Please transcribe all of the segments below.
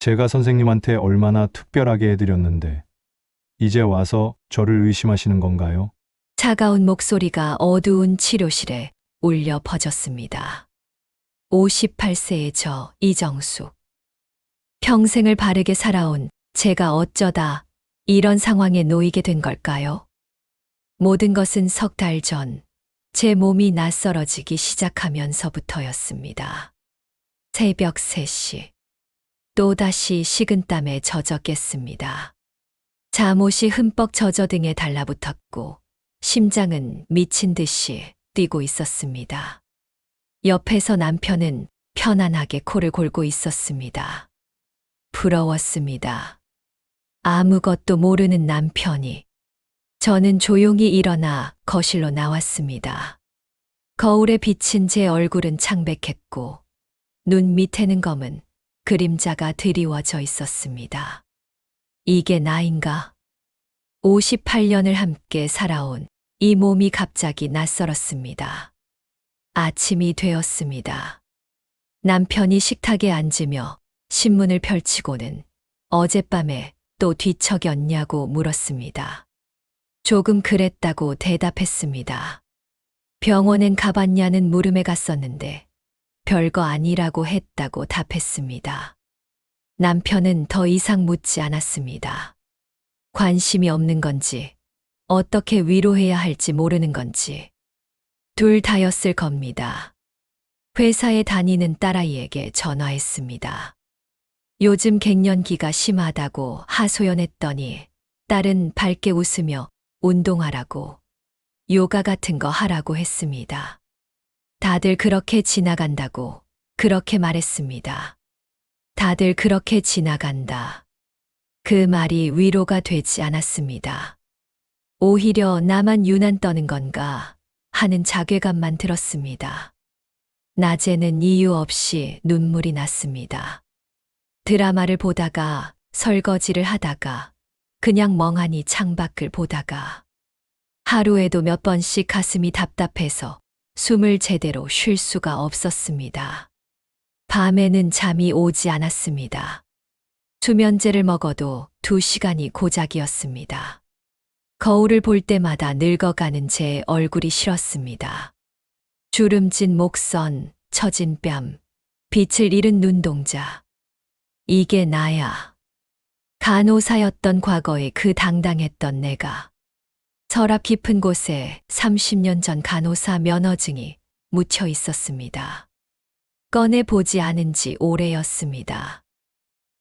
제가 선생님한테 얼마나 특별하게 해드렸는데, 이제 와서 저를 의심하시는 건가요? 차가운 목소리가 어두운 치료실에 울려 퍼졌습니다. 58세의 저 이정숙. 평생을 바르게 살아온 제가 어쩌다 이런 상황에 놓이게 된 걸까요? 모든 것은 석 달 전 제 몸이 낯설어지기 시작하면서부터였습니다. 새벽 3시. 또다시 식은땀에 젖었겠습니다. 잠옷이 흠뻑 젖어 등에 달라붙었고 심장은 미친 듯이 뛰고 있었습니다. 옆에서 남편은 편안하게 코를 골고 있었습니다. 부러웠습니다. 아무것도 모르는 남편이. 저는 조용히 일어나 거실로 나왔습니다. 거울에 비친 제 얼굴은 창백했고 눈 밑에는 검은 그림자가 드리워져 있었습니다. 이게 나인가? 58년을 함께 살아온 이 몸이 갑자기 낯설었습니다. 아침이 되었습니다. 남편이 식탁에 앉으며 신문을 펼치고는 어젯밤에 또 뒤척였냐고 물었습니다. 조금 그랬다고 대답했습니다. 병원엔 가봤냐는 물음에 갔었는데 별거 아니라고 했다고 답했습니다. 남편은 더 이상 묻지 않았습니다. 관심이 없는 건지, 어떻게 위로해야 할지 모르는 건지. 둘 다였을 겁니다. 회사에 다니는 딸아이에게 전화했습니다. 요즘 갱년기가 심하다고 하소연했더니 딸은 밝게 웃으며 운동하라고, 요가 같은 거 하라고 했습니다. 다들 그렇게 지나간다고 그렇게 말했습니다. 다들 그렇게 지나간다. 그 말이 위로가 되지 않았습니다. 오히려 나만 유난 떠는 건가 하는 자괴감만 들었습니다. 낮에는 이유 없이 눈물이 났습니다. 드라마를 보다가, 설거지를 하다가, 그냥 멍하니 창밖을 보다가, 하루에도 몇 번씩 가슴이 답답해서 숨을 제대로 쉴 수가 없었습니다. 밤에는 잠이 오지 않았습니다. 수면제를 먹어도 2시간이 고작이었습니다. 거울을 볼 때마다 늙어가는 제 얼굴이 싫었습니다. 주름진 목선, 처진 뺨, 빛을 잃은 눈동자. 이게 나야. 간호사였던 과거의 그 당당했던 내가. 서랍 깊은 곳에 30년 전 간호사 면허증이 묻혀 있었습니다. 꺼내보지 않은 지 오래였습니다.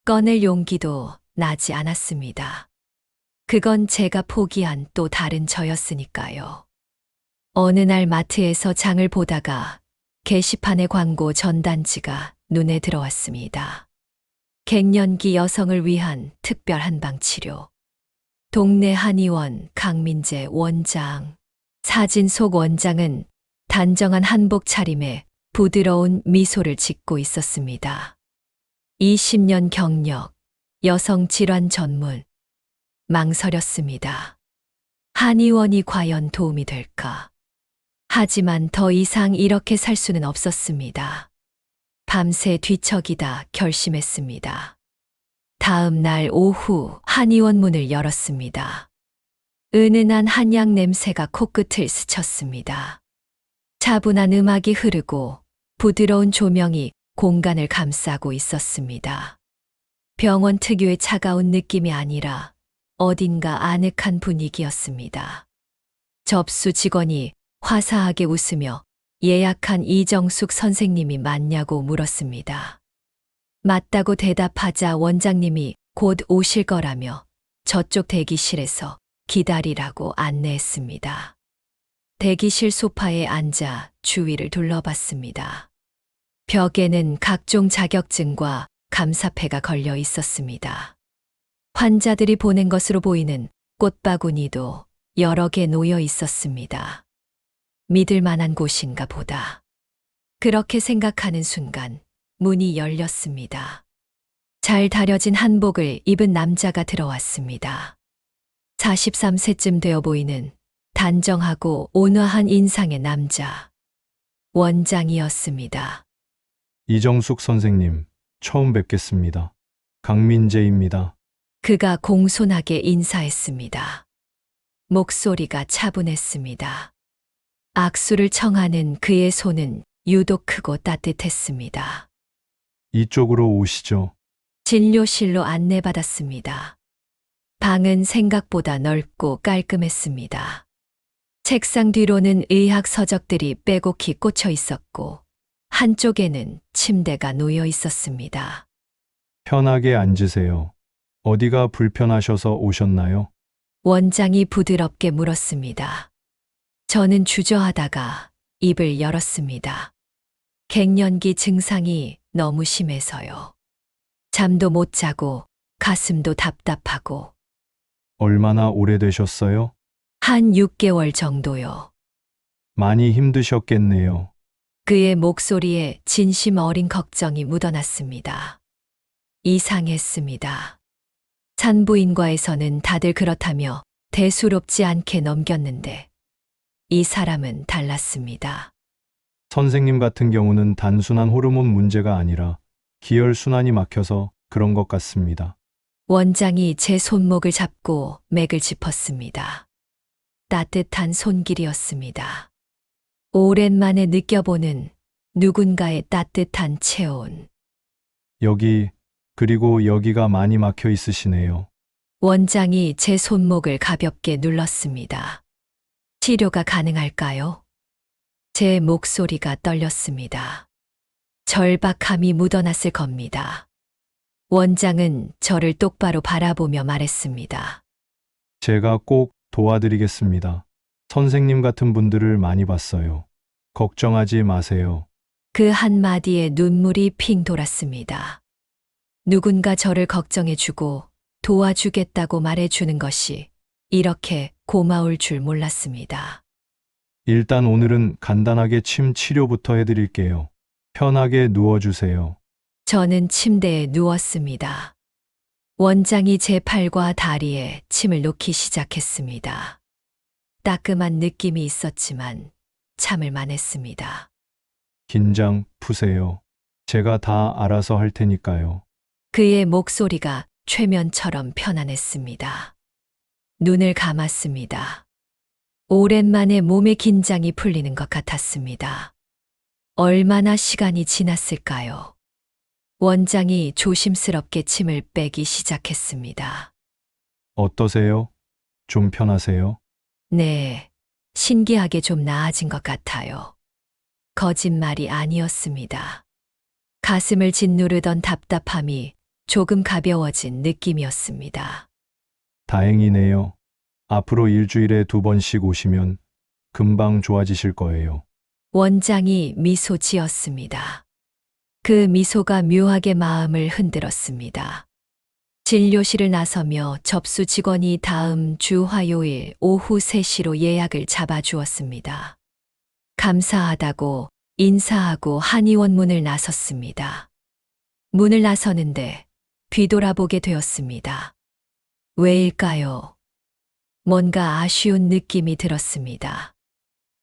꺼낼 용기도 나지 않았습니다. 그건 제가 포기한 또 다른 저였으니까요. 어느 날 마트에서 장을 보다가 게시판의 광고 전단지가 눈에 들어왔습니다. 갱년기 여성을 위한 특별 한방치료. 동네 한의원 강민재 원장. 사진 속 원장은 단정한 한복 차림에 부드러운 미소를 짓고 있었습니다. 20년 경력, 여성 질환 전문. 망설였습니다. 한의원이 과연 도움이 될까? 하지만 더 이상 이렇게 살 수는 없었습니다. 밤새 뒤척이다 결심했습니다. 다음 날 오후 한의원 문을 열었습니다. 은은한 한약 냄새가 코끝을 스쳤습니다. 차분한 음악이 흐르고 부드러운 조명이 공간을 감싸고 있었습니다. 병원 특유의 차가운 느낌이 아니라 어딘가 아늑한 분위기였습니다. 접수 직원이 화사하게 웃으며 예약한 이정숙 선생님이 맞냐고 물었습니다. 맞다고 대답하자 원장님이 곧 오실 거라며 저쪽 대기실에서 기다리라고 안내했습니다. 대기실 소파에 앉아 주위를 둘러봤습니다. 벽에는 각종 자격증과 감사패가 걸려 있었습니다. 환자들이 보낸 것으로 보이는 꽃바구니도 여러 개 놓여 있었습니다. 믿을 만한 곳인가 보다. 그렇게 생각하는 순간 문이 열렸습니다. 잘 다려진 한복을 입은 남자가 들어왔습니다. 43세쯤 되어 보이는 단정하고 온화한 인상의 남자. 원장이었습니다. 이정숙 선생님, 처음 뵙겠습니다. 강민재입니다. 그가 공손하게 인사했습니다. 목소리가 차분했습니다. 악수를 청하는 그의 손은 유독 크고 따뜻했습니다. 이쪽으로 오시죠. 진료실로 안내받았습니다. 방은 생각보다 넓고 깔끔했습니다. 책상 뒤로는 의학 서적들이 빼곡히 꽂혀 있었고, 한쪽에는 침대가 놓여 있었습니다. 편하게 앉으세요. 어디가 불편하셔서 오셨나요? 원장이 부드럽게 물었습니다. 저는 주저하다가 입을 열었습니다. 갱년기 증상이 너무 심해서요. 잠도 못 자고 가슴도 답답하고 얼마나 오래되셨어요? 한 6개월 정도요. 많이 힘드셨겠네요. 그의 목소리에 진심 어린 걱정이 묻어났습니다. 이상했습니다. 산부인과에서는 다들 그렇다며 대수롭지 않게 넘겼는데 이 사람은 달랐습니다. 선생님 같은 경우는 단순한 호르몬 문제가 아니라 기혈순환이 막혀서 그런 것 같습니다. 원장이 제 손목을 잡고 맥을 짚었습니다. 따뜻한 손길이었습니다. 오랜만에 느껴보는 누군가의 따뜻한 체온. 그리고 여기가 많이 막혀 있으시네요. 원장이 제 손목을 가볍게 눌렀습니다. 치료가 가능할까요? 제 목소리가 떨렸습니다. 절박함이 묻어났을 겁니다. 원장은 저를 똑바로 바라보며 말했습니다. 제가 꼭 도와드리겠습니다. 선생님 같은 분들을 많이 봤어요. 걱정하지 마세요. 그 한마디에 눈물이 핑 돌았습니다. 누군가 저를 걱정해주고 도와주겠다고 말해주는 것이 이렇게 고마울 줄 몰랐습니다. 일단 오늘은 간단하게 침 치료부터 해드릴게요. 편하게 누워주세요. 저는 침대에 누웠습니다. 원장이 제 팔과 다리에 침을 놓기 시작했습니다. 따끔한 느낌이 있었지만 참을만 했습니다. 긴장 푸세요. 제가 다 알아서 할 테니까요. 그의 목소리가 최면처럼 편안했습니다. 눈을 감았습니다. 오랜만에 몸의 긴장이 풀리는 것 같았습니다. 얼마나 시간이 지났을까요? 원장이 조심스럽게 침을 빼기 시작했습니다. 어떠세요? 좀 편하세요? 네, 신기하게 좀 나아진 것 같아요. 거짓말이 아니었습니다. 가슴을 짓누르던 답답함이 조금 가벼워진 느낌이었습니다. 다행이네요. 앞으로 일주일에 2번씩 오시면 금방 좋아지실 거예요. 원장이 미소 지었습니다. 그 미소가 묘하게 마음을 흔들었습니다. 진료실을 나서며 접수 직원이 다음 주 화요일 오후 3시로 예약을 잡아주었습니다. 감사하다고 인사하고 한의원 문을 나섰습니다. 문을 나서는데 뒤돌아보게 되었습니다. 왜일까요? 뭔가 아쉬운 느낌이 들었습니다.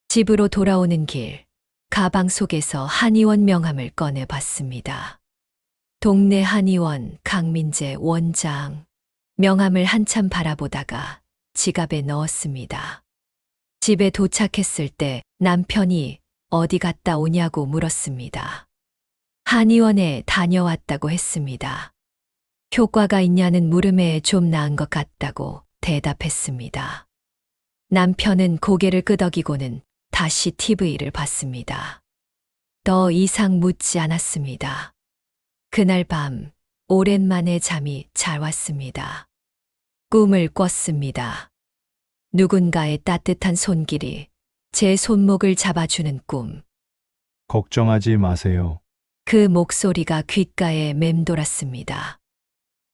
집으로 돌아오는 길, 가방 속에서 한의원 명함을 꺼내 봤습니다. 동네 한의원 강민재 원장. 명함을 한참 바라보다가 지갑에 넣었습니다. 집에 도착했을 때 남편이 어디 갔다 오냐고 물었습니다. 한의원에 다녀왔다고 했습니다. 효과가 있냐는 물음에 좀 나은 것 같다고 대답했습니다. 남편은 고개를 끄덕이고는 다시 TV를 봤습니다. 더 이상 묻지 않았습니다. 그날 밤 오랜만에 잠이 잘 왔습니다. 꿈을 꿨습니다. 누군가의 따뜻한 손길이 제 손목을 잡아주는 꿈. 걱정하지 마세요. 그 목소리가 귓가에 맴돌았습니다.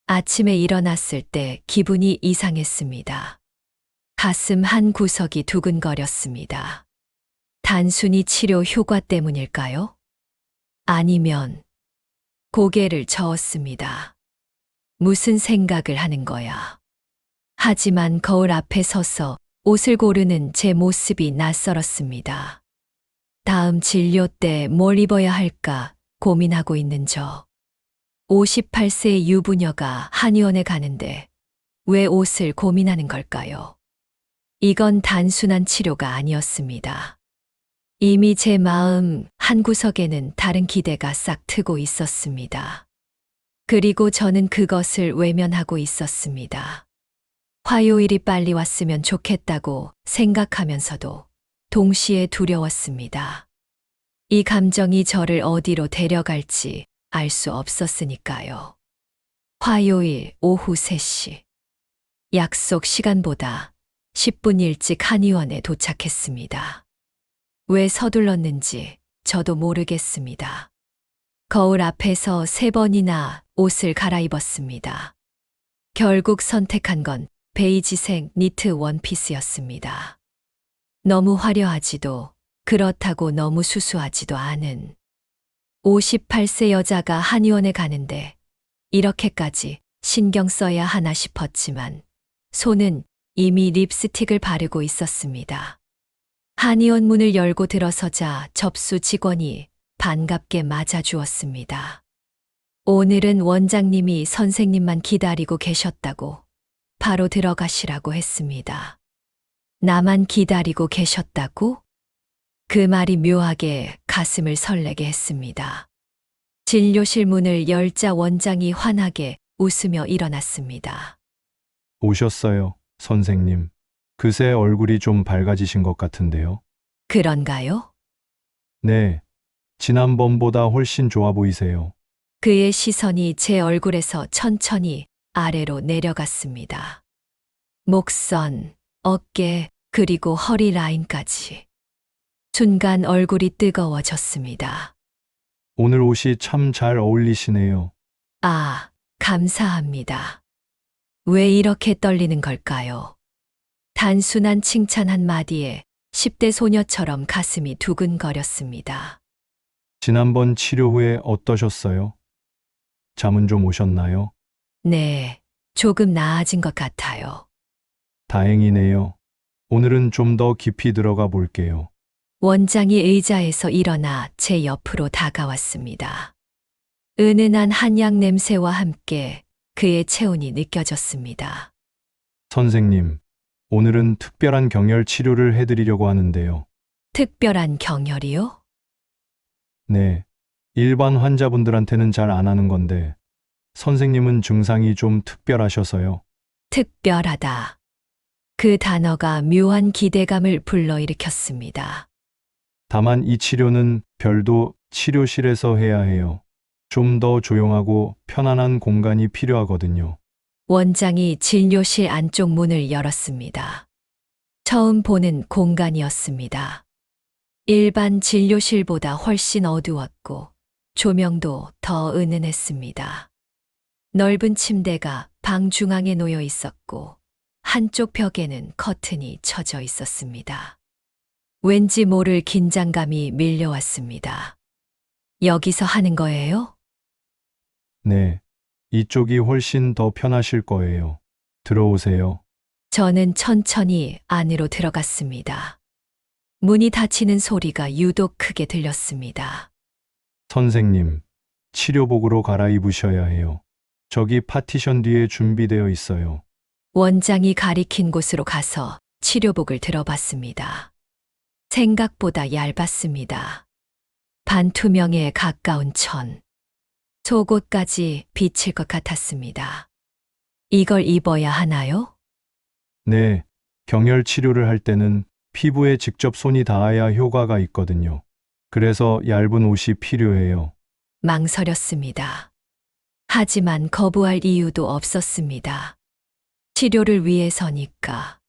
아침에 일어났을 때 기분이 이상했습니다. 가슴 한 구석이 두근거렸습니다. 단순히 치료 효과 때문일까요? 아니면 고개를 저었습니다. 무슨 생각을 하는 거야? 하지만 거울 앞에 서서 옷을 고르는 제 모습이 낯설었습니다. 다음 진료 때 뭘 입어야 할까 고민하고 있는 저. 58세의 유부녀가 한의원에 가는데 왜 옷을 고민하는 걸까요? 이건 단순한 치료가 아니었습니다. 이미 제 마음 한구석에는 다른 기대가 싹 트고 있었습니다. 그리고 저는 그것을 외면하고 있었습니다. 화요일이 빨리 왔으면 좋겠다고 생각하면서도 동시에 두려웠습니다. 이 감정이 저를 어디로 데려갈지 알 수 없었으니까요. 화요일 오후 3시. 약속 시간보다 10분 일찍 한의원에 도착했습니다. 왜 서둘렀는지 저도 모르겠습니다. 거울 앞에서 3번이나 옷을 갈아입었습니다. 결국 선택한 건 베이지색 니트 원피스였습니다. 너무 화려하지도 그렇다고 너무 수수하지도 않은 58세 여자가 한의원에 가는데 이렇게까지 신경 써야 하나 싶었지만 손은 이미 립스틱을 바르고 있었습니다. 한의원 문을 열고 들어서자 접수 직원이 반갑게 맞아주었습니다. 오늘은 원장님이 선생님만 기다리고 계셨다고 바로 들어가시라고 했습니다. 나만 기다리고 계셨다고? 그 말이 묘하게 가슴을 설레게 했습니다. 진료실 문을 열자 원장이 환하게 웃으며 일어났습니다. 오셨어요, 선생님. 그새 얼굴이 좀 밝아지신 것 같은데요. 그런가요? 네, 지난번보다 훨씬 좋아 보이세요. 그의 시선이 제 얼굴에서 천천히 아래로 내려갔습니다. 목선, 어깨, 그리고 허리 라인까지. 순간 얼굴이 뜨거워졌습니다. 오늘 옷이 참 잘 어울리시네요. 아, 감사합니다. 왜 이렇게 떨리는 걸까요? 단순한 칭찬 한마디에 10대 소녀처럼 가슴이 두근거렸습니다. 지난번 치료 후에 어떠셨어요? 잠은 좀 오셨나요? 네, 조금 나아진 것 같아요. 다행이네요. 오늘은 좀 더 깊이 들어가 볼게요. 원장이 의자에서 일어나 제 옆으로 다가왔습니다. 은은한 한약 냄새와 함께 그의 체온이 느껴졌습니다. 선생님, 오늘은 특별한 경혈 치료를 해드리려고 하는데요. 특별한 경혈이요? 네, 일반 환자분들한테는 잘 안 하는 건데, 선생님은 증상이 좀 특별하셔서요. 특별하다. 그 단어가 묘한 기대감을 불러일으켰습니다. 다만 이 치료는 별도 치료실에서 해야 해요. 좀 더 조용하고 편안한 공간이 필요하거든요. 원장이 진료실 안쪽 문을 열었습니다. 처음 보는 공간이었습니다. 일반 진료실보다 훨씬 어두웠고 조명도 더 은은했습니다. 넓은 침대가 방 중앙에 놓여 있었고 한쪽 벽에는 커튼이 쳐져 있었습니다. 왠지 모를 긴장감이 밀려왔습니다. 여기서 하는 거예요? 네, 이쪽이 훨씬 더 편하실 거예요. 들어오세요. 저는 천천히 안으로 들어갔습니다. 문이 닫히는 소리가 유독 크게 들렸습니다. 선생님, 치료복으로 갈아입으셔야 해요. 저기 파티션 뒤에 준비되어 있어요. 원장이 가리킨 곳으로 가서 치료복을 들어봤습니다. 생각보다 얇았습니다. 반투명에 가까운 천. 속옷까지 비칠 것 같았습니다. 이걸 입어야 하나요? 네, 경혈 치료를 할 때는 피부에 직접 손이 닿아야 효과가 있거든요. 그래서 얇은 옷이 필요해요. 망설였습니다. 하지만 거부할 이유도 없었습니다. 치료를 위해서니까.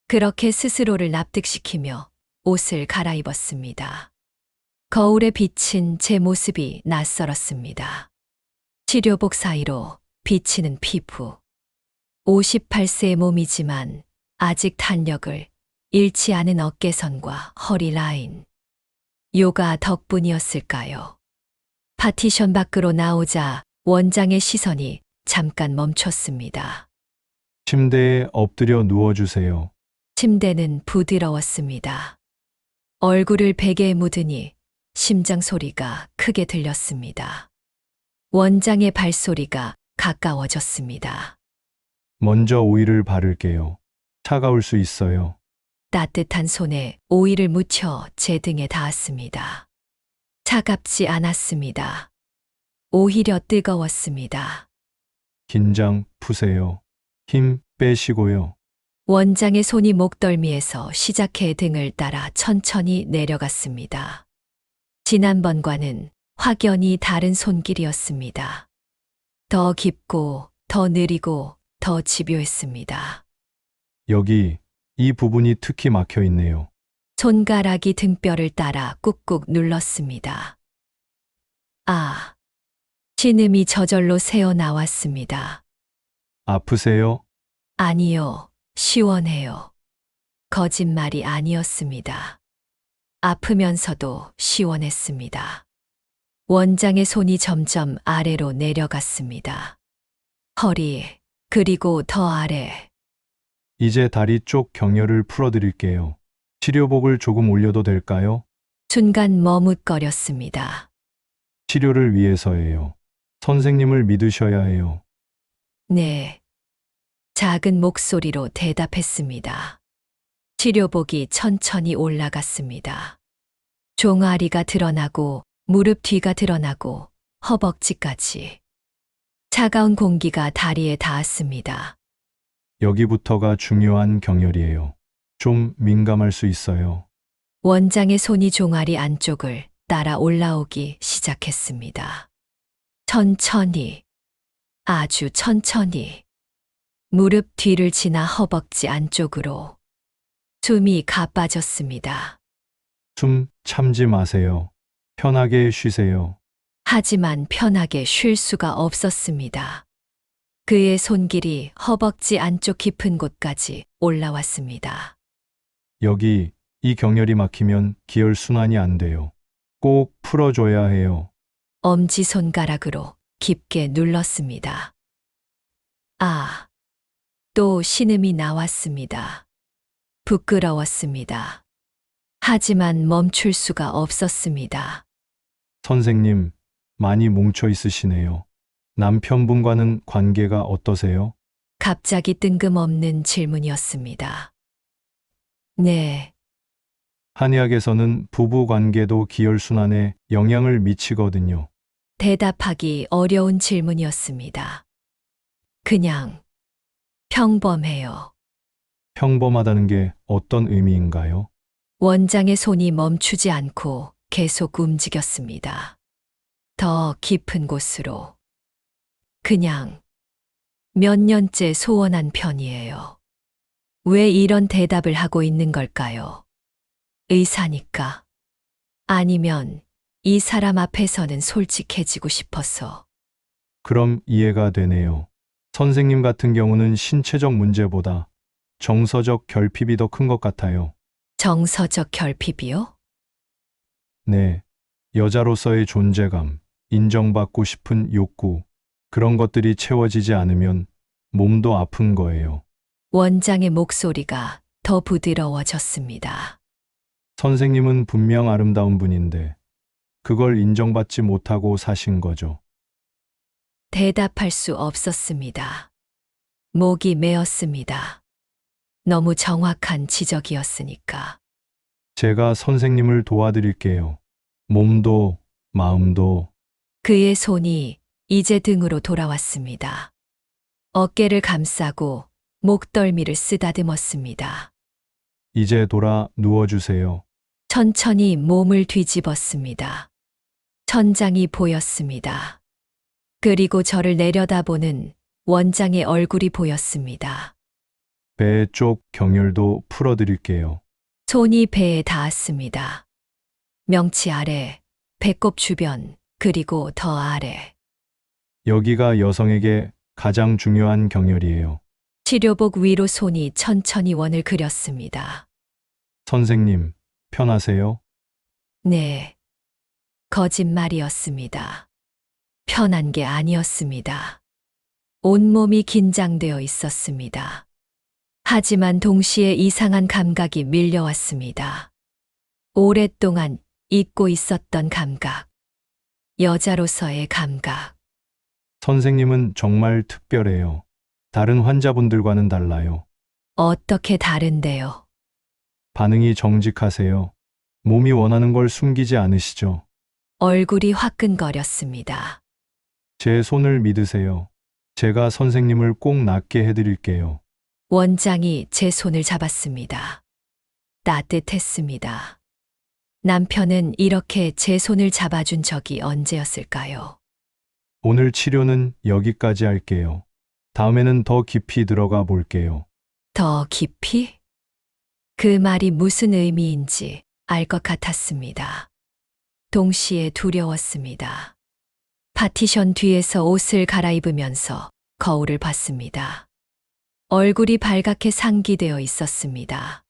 그렇게 스스로를 납득시키며 옷을 갈아입었습니다. 거울에 비친 제 모습이 낯설었습니다. 치료복 사이로 비치는 피부. 58세의 몸이지만 아직 탄력을 잃지 않은 어깨선과 허리 라인. 요가 덕분이었을까요? 파티션 밖으로 나오자 원장의 시선이 잠깐 멈췄습니다. 침대에 엎드려 누워주세요. 침대는 부드러웠습니다. 얼굴을 베개에 묻으니 심장 소리가 크게 들렸습니다. 원장의 발소리가 가까워졌습니다. 먼저 오일을 바를게요. 차가울 수 있어요. 따뜻한 손에 오일을 묻혀 제 등에 닿았습니다. 차갑지 않았습니다. 오히려 뜨거웠습니다. 긴장 푸세요. 힘 빼시고요. 원장의 손이 목덜미에서 시작해 등을 따라 천천히 내려갔습니다. 지난번과는 확연히 다른 손길이었습니다. 더 깊고, 더 느리고, 더 집요했습니다. 여기 이 부분이 특히 막혀 있네요. 손가락이 등뼈를 따라 꾹꾹 눌렀습니다. 아, 신음이 저절로 새어 나왔습니다. 아프세요? 아니요, 시원해요. 거짓말이 아니었습니다. 아프면서도 시원했습니다. 원장의 손이 점점 아래로 내려갔습니다. 허리, 그리고 더 아래. 이제 다리 쪽 경혈을 풀어드릴게요. 치료복을 조금 올려도 될까요? 순간 머뭇거렸습니다. 치료를 위해서예요. 선생님을 믿으셔야 해요. 네. 작은 목소리로 대답했습니다. 치료복이 천천히 올라갔습니다. 종아리가 드러나고 무릎 뒤가 드러나고 허벅지까지. 차가운 공기가 다리에 닿았습니다. 여기부터가 중요한 경혈이에요. 좀 민감할 수 있어요. 원장의 손이 종아리 안쪽을 따라 올라오기 시작했습니다. 천천히, 아주 천천히. 무릎 뒤를 지나 허벅지 안쪽으로. 숨이 가빠졌습니다. 숨 참지 마세요. 편하게 쉬세요. 하지만 편하게 쉴 수가 없었습니다. 그의 손길이 허벅지 안쪽 깊은 곳까지 올라왔습니다. 여기 이 경혈이 막히면 기혈 순환이 안 돼요. 꼭 풀어줘야 해요. 엄지손가락으로 깊게 눌렀습니다. 아, 또 신음이 나왔습니다. 부끄러웠습니다. 하지만 멈출 수가 없었습니다. 선생님, 많이 뭉쳐 있으시네요. 남편분과는 관계가 어떠세요? 갑자기 뜬금없는 질문이었습니다. 네, 한의학에서는 부부 관계도 기혈 순환에 영향을 미치거든요. 대답하기 어려운 질문이었습니다. 그냥 평범해요. 평범하다는 게 어떤 의미인가요? 원장의 손이 멈추지 않고 계속 움직였습니다. 더 깊은 곳으로. 그냥 몇 년째 소원한 편이에요. 왜 이런 대답을 하고 있는 걸까요? 의사니까. 아니면 이 사람 앞에서는 솔직해지고 싶어서. 그럼 이해가 되네요. 선생님 같은 경우는 신체적 문제보다 정서적 결핍이 더 큰 것 같아요. 정서적 결핍이요? 네. 여자로서의 존재감, 인정받고 싶은 욕구, 그런 것들이 채워지지 않으면 몸도 아픈 거예요. 원장의 목소리가 더 부드러워졌습니다. 선생님은 분명 아름다운 분인데 그걸 인정받지 못하고 사신 거죠. 대답할 수 없었습니다. 목이 메었습니다. 너무 정확한 지적이었으니까. 제가 선생님을 도와드릴게요. 몸도 마음도. 그의 손이 이제 등으로 돌아왔습니다. 어깨를 감싸고 목덜미를 쓰다듬었습니다. 이제 돌아 누워주세요. 천천히 몸을 뒤집었습니다. 천장이 보였습니다. 그리고 저를 내려다보는 원장의 얼굴이 보였습니다. 배 쪽 경혈도 풀어드릴게요. 손이 배에 닿았습니다. 명치 아래, 배꼽 주변, 그리고 더 아래. 여기가 여성에게 가장 중요한 경혈이에요. 치료복 위로 손이 천천히 원을 그렸습니다. 선생님, 편하세요? 네. 거짓말이었습니다. 편한 게 아니었습니다. 온몸이 긴장되어 있었습니다. 하지만 동시에 이상한 감각이 밀려왔습니다. 오랫동안 잊고 있었던 감각. 여자로서의 감각. 선생님은 정말 특별해요. 다른 환자분들과는 달라요. 어떻게 다른데요? 반응이 정직하세요. 몸이 원하는 걸 숨기지 않으시죠. 얼굴이 화끈거렸습니다. 제 손을 믿으세요. 제가 선생님을 꼭 낫게 해드릴게요. 원장이 제 손을 잡았습니다. 따뜻했습니다. 남편은 이렇게 제 손을 잡아준 적이 언제였을까요? 오늘 치료는 여기까지 할게요. 다음에는 더 깊이 들어가 볼게요. 더 깊이? 그 말이 무슨 의미인지 알 것 같았습니다. 동시에 두려웠습니다. 파티션 뒤에서 옷을 갈아입으면서 거울을 봤습니다. 얼굴이 발갛게 상기되어 있었습니다.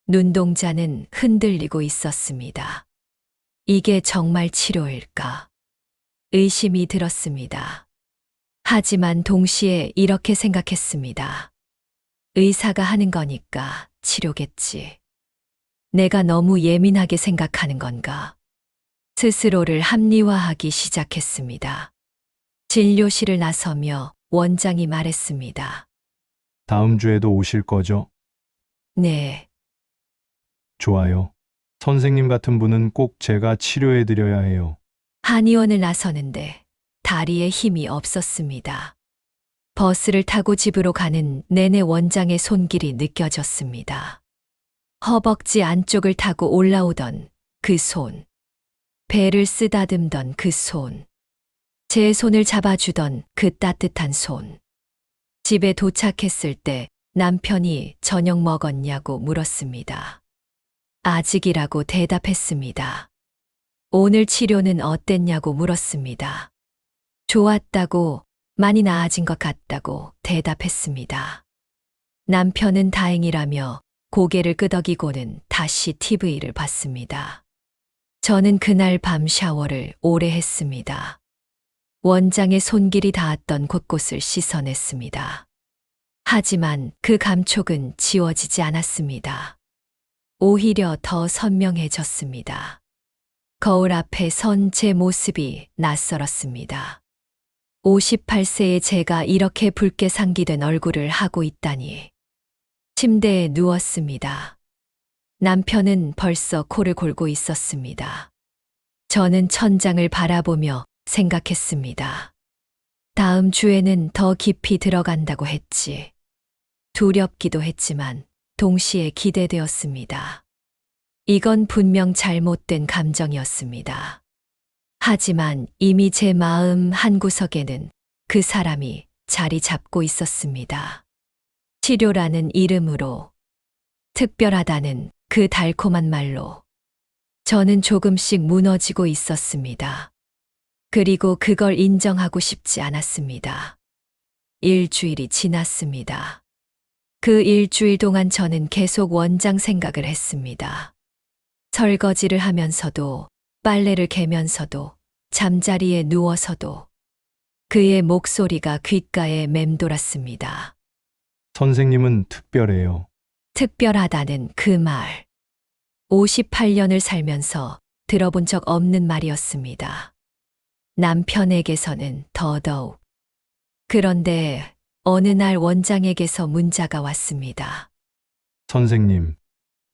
눈동자는 흔들리고 있었습니다. 이게 정말 치료일까? 의심이 들었습니다. 하지만 동시에 이렇게 생각했습니다. 의사가 하는 거니까 치료겠지. 내가 너무 예민하게 생각하는 건가? 스스로를 합리화하기 시작했습니다. 진료실을 나서며 원장이 말했습니다. 다음 주에도 오실 거죠? 네, 좋아요. 선생님 같은 분은 꼭 제가 치료해 드려야 해요. 한의원을 나서는데 다리에 힘이 없었습니다. 버스를 타고 집으로 가는 내내 원장의 손길이 느껴졌습니다. 허벅지 안쪽을 타고 올라오던 그 손. 배를 쓰다듬던 그 손. 제 손을 잡아주던 그 따뜻한 손. 집에 도착했을 때 남편이 저녁 먹었냐고 물었습니다. 아직이라고 대답했습니다. 오늘 치료는 어땠냐고 물었습니다. 좋았다고, 많이 나아진 것 같다고 대답했습니다. 남편은 다행이라며 고개를 끄덕이고는 다시 TV를 봤습니다. 저는 그날 밤 샤워를 오래 했습니다. 원장의 손길이 닿았던 곳곳을 씻어냈습니다. 하지만 그 감촉은 지워지지 않았습니다. 오히려 더 선명해졌습니다. 거울 앞에 선 제 모습이 낯설었습니다. 58세의 제가 이렇게 붉게 상기된 얼굴을 하고 있다니. 침대에 누웠습니다. 남편은 벌써 코를 골고 있었습니다. 저는 천장을 바라보며 생각했습니다. 다음 주에는 더 깊이 들어간다고 했지. 두렵기도 했지만 동시에 기대되었습니다. 이건 분명 잘못된 감정이었습니다. 하지만 이미 제 마음 한구석에는 그 사람이 자리 잡고 있었습니다. 치료라는 이름으로, 특별하다는 그 달콤한 말로. 저는 조금씩 무너지고 있었습니다. 그리고 그걸 인정하고 싶지 않았습니다. 일주일이 지났습니다. 그 일주일 동안 저는 계속 원장 생각을 했습니다. 설거지를 하면서도, 빨래를 개면서도, 잠자리에 누워서도 그의 목소리가 귓가에 맴돌았습니다. 선생님은 특별해요. 특별하다는 그 말. 58년을 살면서 들어본 적 없는 말이었습니다. 남편에게서는 더더욱. 그런데 어느 날 원장에게서 문자가 왔습니다. 선생님,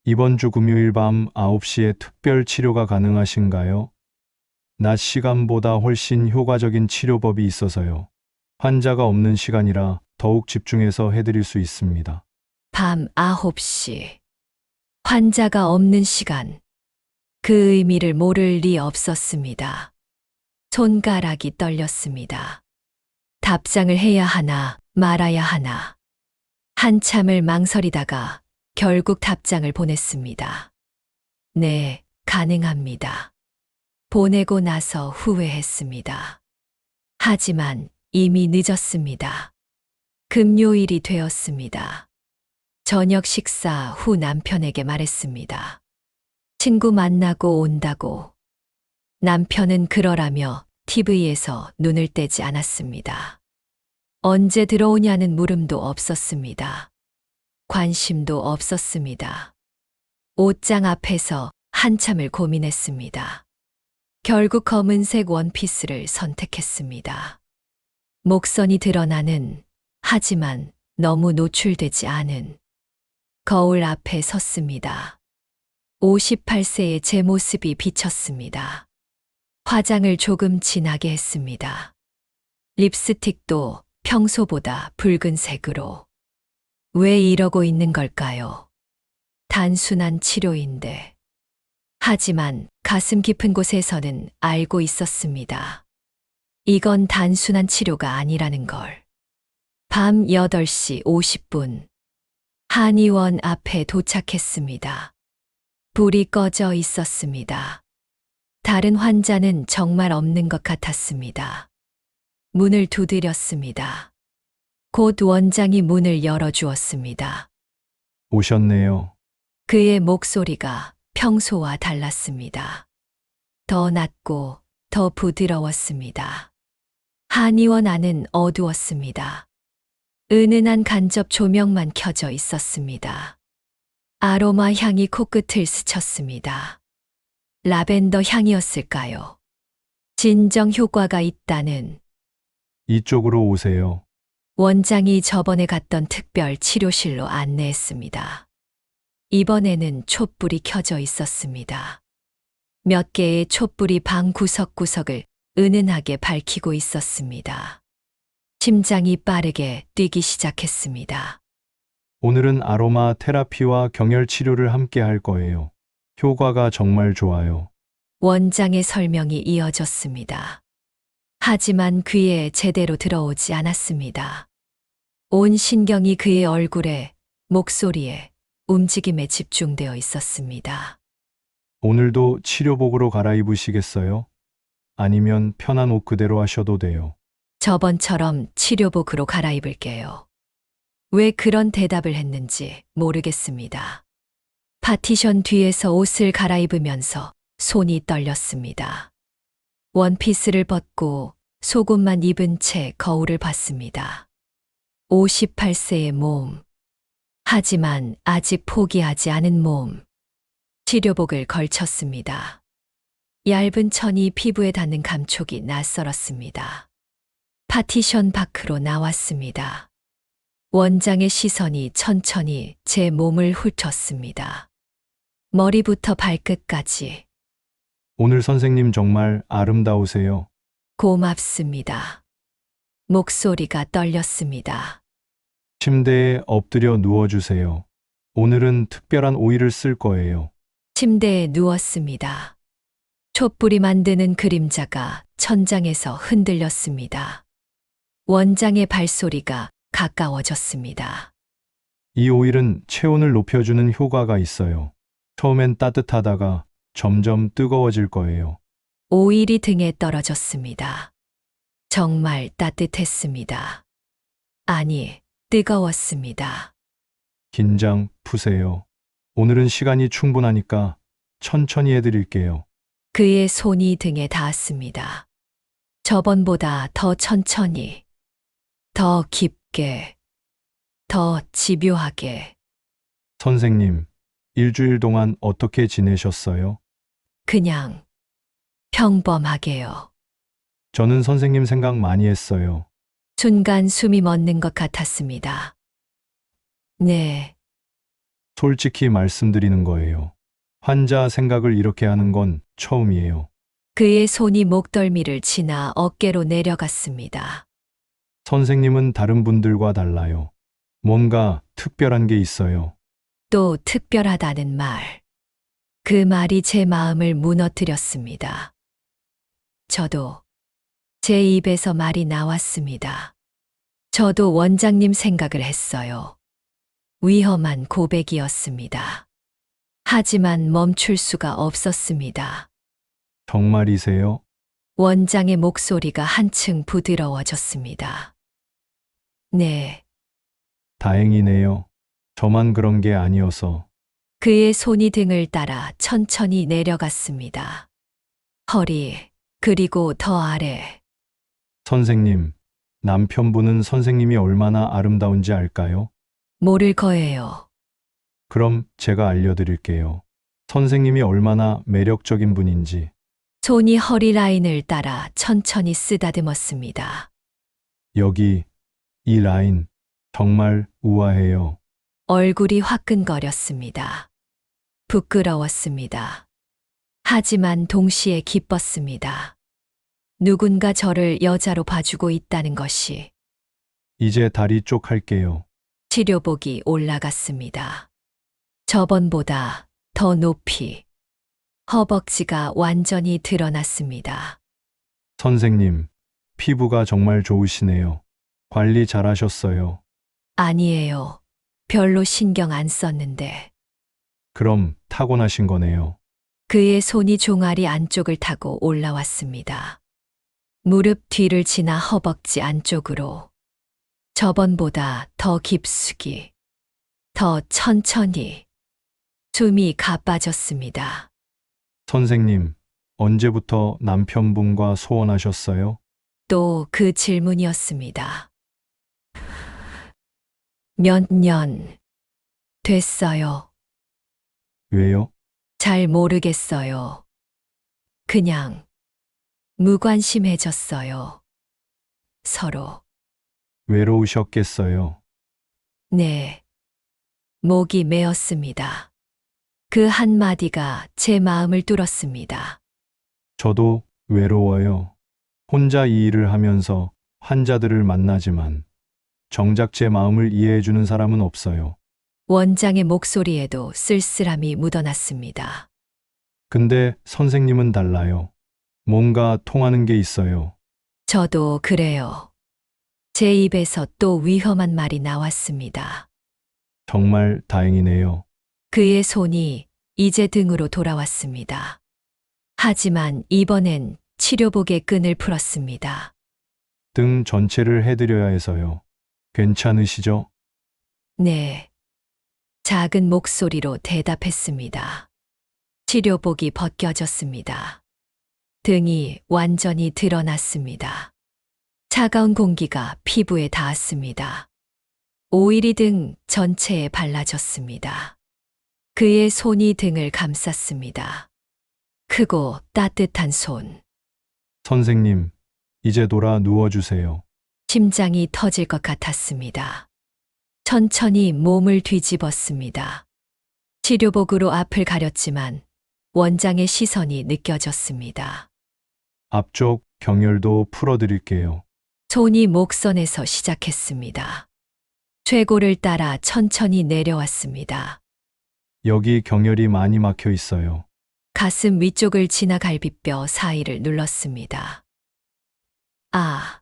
이번 주 금요일 밤 9시에 특별 치료가 가능하신가요? 낮 시간보다 훨씬 효과적인 치료법이 있어서요. 환자가 없는 시간이라 더욱 집중해서 해드릴 수 있습니다. 밤 9시. 환자가 없는 시간. 그 의미를 모를 리 없었습니다. 손가락이 떨렸습니다. 답장을 해야 하나 말아야 하나. 한참을 망설이다가 결국 답장을 보냈습니다. 네, 가능합니다. 보내고 나서 후회했습니다. 하지만 이미 늦었습니다. 금요일이 되었습니다. 저녁 식사 후 남편에게 말했습니다. 친구 만나고 온다고. 남편은 그러라며 TV에서 눈을 떼지 않았습니다. 언제 들어오냐는 물음도 없었습니다. 관심도 없었습니다. 옷장 앞에서 한참을 고민했습니다. 결국 검은색 원피스를 선택했습니다. 목선이 드러나는, 하지만 너무 노출되지 않은 거울 앞에 섰습니다. 58세의 제 모습이 비쳤습니다. 화장을 조금 진하게 했습니다. 립스틱도 평소보다 붉은색으로. 왜 이러고 있는 걸까요? 단순한 치료인데. 하지만 가슴 깊은 곳에서는 알고 있었습니다. 이건 단순한 치료가 아니라는 걸. 밤 8시 50분. 한의원 앞에 도착했습니다. 불이 꺼져 있었습니다. 다른 환자는 정말 없는 것 같았습니다. 문을 두드렸습니다. 곧 원장이 문을 열어주었습니다. 오셨네요. 그의 목소리가 평소와 달랐습니다. 더 낮고 더 부드러웠습니다. 한의원 안은 어두웠습니다. 은은한 간접 조명만 켜져 있었습니다. 아로마 향이 코끝을 스쳤습니다. 라벤더 향이었을까요? 진정 효과가 있다는. 이쪽으로 오세요. 원장이 저번에 갔던 특별 치료실로 안내했습니다. 이번에는 촛불이 켜져 있었습니다. 몇 개의 촛불이 방 구석구석을 은은하게 밝히고 있었습니다. 심장이 빠르게 뛰기 시작했습니다. 오늘은 아로마 테라피와 경열 치료를 함께 할 거예요. 효과가 정말 좋아요. 원장의 설명이 이어졌습니다. 하지만 귀에 제대로 들어오지 않았습니다. 온 신경이 그의 얼굴에, 목소리에, 움직임에 집중되어 있었습니다. 오늘도 치료복으로 갈아입으시겠어요? 아니면 편한 옷 그대로 하셔도 돼요. 저번처럼 치료복으로 갈아입을게요. 왜 그런 대답을 했는지 모르겠습니다. 파티션 뒤에서 옷을 갈아입으면서 손이 떨렸습니다. 원피스를 벗고 속옷만 입은 채 거울을 봤습니다. 58세의 몸. 하지만 아직 포기하지 않은 몸. 치료복을 걸쳤습니다. 얇은 천이 피부에 닿는 감촉이 낯설었습니다. 파티션 밖으로 나왔습니다. 원장의 시선이 천천히 제 몸을 훑었습니다. 머리부터 발끝까지. 오늘 선생님 정말 아름다우세요. 고맙습니다. 목소리가 떨렸습니다. 침대에 엎드려 누워주세요. 오늘은 특별한 오일을 쓸 거예요. 침대에 누웠습니다. 촛불이 만드는 그림자가 천장에서 흔들렸습니다. 원장의 발소리가 가까워졌습니다. 이 오일은 체온을 높여주는 효과가 있어요. 처음엔 따뜻하다가 점점 뜨거워질 거예요. 오일이 등에 떨어졌습니다. 정말 따뜻했습니다. 아니, 뜨거웠습니다. 긴장 푸세요. 오늘은 시간이 충분하니까 천천히 해드릴게요. 그의 손이 등에 닿았습니다. 저번보다 더 천천히, 더 깊게, 더 집요하게. 선생님, 일주일 동안 어떻게 지내셨어요? 그냥 평범하게요. 저는 선생님 생각 많이 했어요. 순간 숨이 멎는 것 같았습니다. 네, 솔직히 말씀드리는 거예요. 환자 생각을 이렇게 하는 건 처음이에요. 그의 손이 목덜미를 지나 어깨로 내려갔습니다. 선생님은 다른 분들과 달라요. 뭔가 특별한 게 있어요. 또 특별하다는 말. 그 말이 제 마음을 무너뜨렸습니다. 저도 제 입에서 말이 나왔습니다. 저도 원장님 생각을 했어요. 위험한 고백이었습니다. 하지만 멈출 수가 없었습니다. 정말이세요? 원장의 목소리가 한층 부드러워졌습니다. 네, 다행이네요. 저만 그런 게 아니어서. 그의 손이 등을 따라 천천히 내려갔습니다. 허리, 그리고 더 아래. 선생님, 남편분은 선생님이 얼마나 아름다운지 알까요? 모를 거예요. 그럼 제가 알려드릴게요. 선생님이 얼마나 매력적인 분인지. 손이 허리 라인을 따라 천천히 쓰다듬었습니다. 여기, 이 라인, 정말 우아해요. 얼굴이 화끈거렸습니다. 부끄러웠습니다. 하지만 동시에 기뻤습니다. 누군가 저를 여자로 봐주고 있다는 것이. 이제 다리 쪽 할게요. 치료복이 올라갔습니다. 저번보다 더 높이. 허벅지가 완전히 드러났습니다. 선생님, 피부가 정말 좋으시네요. 관리 잘하셨어요. 아니에요. 별로 신경 안 썼는데. 그럼 타고나신 거네요. 그의 손이 종아리 안쪽을 타고 올라왔습니다. 무릎 뒤를 지나 허벅지 안쪽으로. 저번보다 더 깊숙이, 더 천천히. 숨이 가빠졌습니다. 선생님, 언제부터 남편분과 소원하셨어요? 또 그 질문이었습니다. 몇 년 됐어요. 왜요? 잘 모르겠어요. 그냥 무관심해졌어요. 서로. 외로우셨겠어요. 네. 목이 메었습니다. 그 한마디가 제 마음을 뚫었습니다. 저도 외로워요. 혼자 이 일을 하면서 환자들을 만나지만 정작 제 마음을 이해해주는 사람은 없어요. 원장의 목소리에도 쓸쓸함이 묻어났습니다. 근데 선생님은 달라요. 뭔가 통하는 게 있어요. 저도 그래요. 제 입에서 또 위험한 말이 나왔습니다. 정말 다행이네요. 그의 손이 이제 등으로 돌아왔습니다. 하지만 이번엔 치료복의 끈을 풀었습니다. 등 전체를 해드려야 해서요. 괜찮으시죠? 네. 작은 목소리로 대답했습니다. 치료복이 벗겨졌습니다. 등이 완전히 드러났습니다. 차가운 공기가 피부에 닿았습니다. 오일이 등 전체에 발라졌습니다. 그의 손이 등을 감쌌습니다. 크고 따뜻한 손. 선생님, 이제 돌아 누워주세요. 심장이 터질 것 같았습니다. 천천히 몸을 뒤집었습니다. 치료복으로 앞을 가렸지만 원장의 시선이 느껴졌습니다. 앞쪽 경혈도 풀어드릴게요. 손이 목선에서 시작했습니다. 쇄골을 따라 천천히 내려왔습니다. 여기 경혈이 많이 막혀 있어요. 가슴 위쪽을 지나 갈비뼈 사이를 눌렀습니다. 아,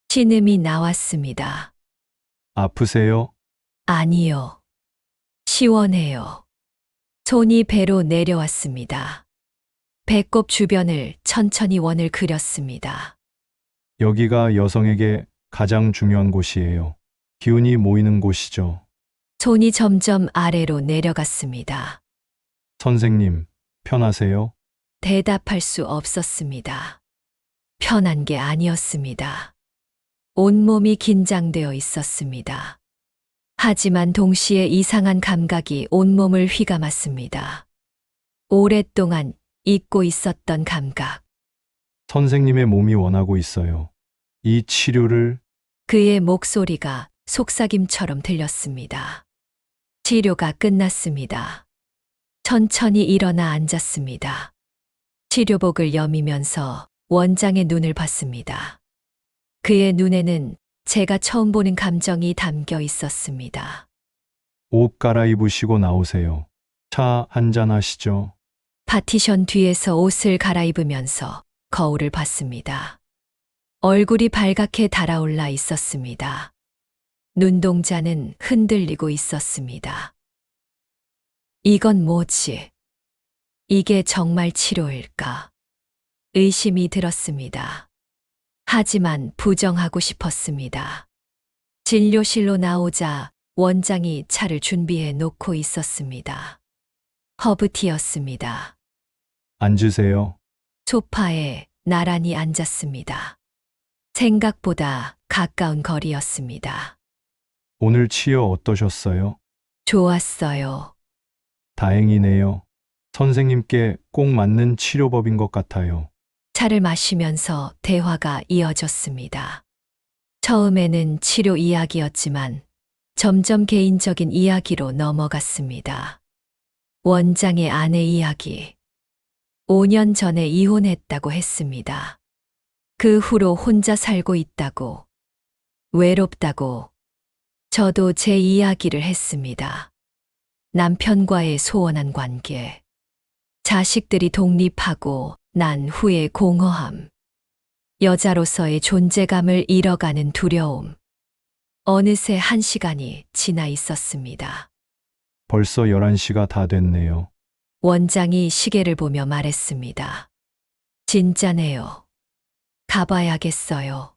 신음이 나왔습니다. 아프세요? 아니요. 시원해요. 손이 배로 내려왔습니다. 배꼽 주변을 천천히 원을 그렸습니다. 여기가 여성에게 가장 중요한 곳이에요. 기운이 모이는 곳이죠. 손이 점점 아래로 내려갔습니다. 선생님, 편하세요? 대답할 수 없었습니다. 편한 게 아니었습니다. 온몸이 긴장되어 있었습니다. 하지만 동시에 이상한 감각이 온몸을 휘감았습니다. 오랫동안 잊고 있었던 감각. 선생님의 몸이 원하고 있어요. 이 치료를 그의 목소리가 속삭임처럼 들렸습니다. 치료가 끝났습니다. 천천히 일어나 앉았습니다. 치료복을 여미면서 원장의 눈을 봤습니다. 그의 눈에는 제가 처음 보는 감정이 담겨 있었습니다. 옷 갈아입으시고 나오세요. 차 한잔 하시죠. 파티션 뒤에서 옷을 갈아입으면서 거울을 봤습니다. 얼굴이 발갛게 달아올라 있었습니다. 눈동자는 흔들리고 있었습니다. 이건 뭐지? 이게 정말 치료일까? 의심이 들었습니다. 하지만 부정하고 싶었습니다. 진료실로 나오자 원장이 차를 준비해 놓고 있었습니다. 허브티였습니다. 앉으세요. 소파에 나란히 앉았습니다. 생각보다 가까운 거리였습니다. 오늘 치료 어떠셨어요? 좋았어요. 다행이네요. 선생님께 꼭 맞는 치료법인 것 같아요. 차를 마시면서 대화가 이어졌습니다. 처음에는 치료 이야기였지만 점점 개인적인 이야기로 넘어갔습니다. 원장의 아내 이야기. 5년 전에 이혼했다고 했습니다. 그 후로 혼자 살고 있다고, 외롭다고, 저도 제 이야기를 했습니다. 남편과의 소원한 관계, 자식들이 독립하고 난 후의 공허함, 여자로서의 존재감을 잃어가는 두려움. 어느새 1시간이 지나 있었습니다. 벌써 11시가 다 됐네요. 원장이 시계를 보며 말했습니다. 진짜네요. 가봐야겠어요.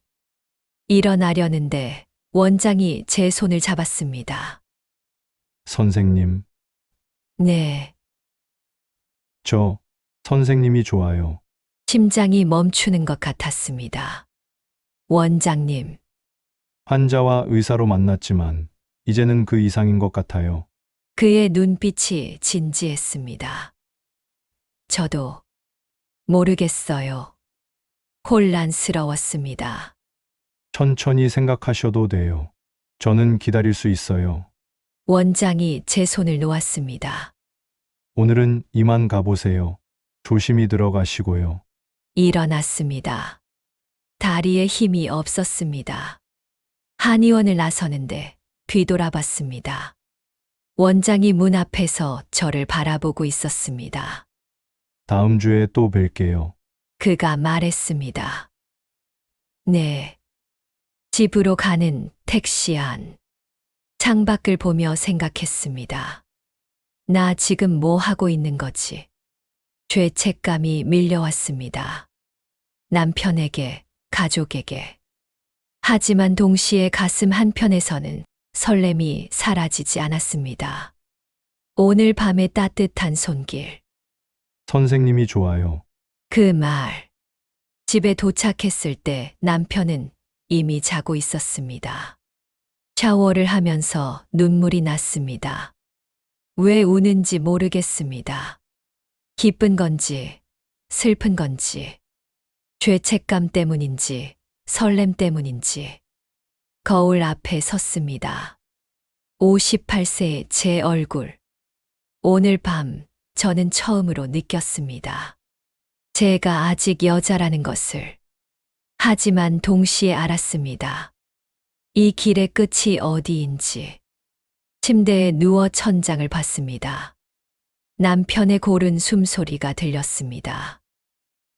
일어나려는데 원장이 제 손을 잡았습니다. 선생님, 네. 저 선생님이 좋아요. 심장이 멈추는 것 같았습니다. 원장님, 환자와 의사로 만났지만 이제는 그 이상인 것 같아요. 그의 눈빛이 진지했습니다. 저도 모르겠어요. 혼란스러웠습니다. 천천히 생각하셔도 돼요. 저는 기다릴 수 있어요. 원장이 제 손을 놓았습니다. 오늘은 이만 가보세요. 조심히 들어가시고요. 일어났습니다. 다리에 힘이 없었습니다. 한의원을 나서는데 뒤돌아봤습니다. 원장이 문 앞에서 저를 바라보고 있었습니다. 다음 주에 또 뵐게요. 그가 말했습니다. 네. 집으로 가는 택시 안. 창밖을 보며 생각했습니다. 나 지금 뭐 하고 있는 거지? 죄책감이 밀려왔습니다. 남편에게, 가족에게. 하지만 동시에 가슴 한편에서는 설렘이 사라지지 않았습니다. 오늘 밤의 따뜻한 손길. 선생님이 좋아요. 그 말. 집에 도착했을 때 남편은 이미 자고 있었습니다. 샤워를 하면서 눈물이 났습니다. 왜 우는지 모르겠습니다. 기쁜 건지, 슬픈 건지, 죄책감 때문인지, 설렘 때문인지. 거울 앞에 섰습니다. 58세의 제 얼굴. 오늘 밤 저는 처음으로 느꼈습니다. 제가 아직 여자라는 것을. 하지만 동시에 알았습니다. 이 길의 끝이 어디인지. 침대에 누워 천장을 봤습니다. 남편의 고른 숨소리가 들렸습니다.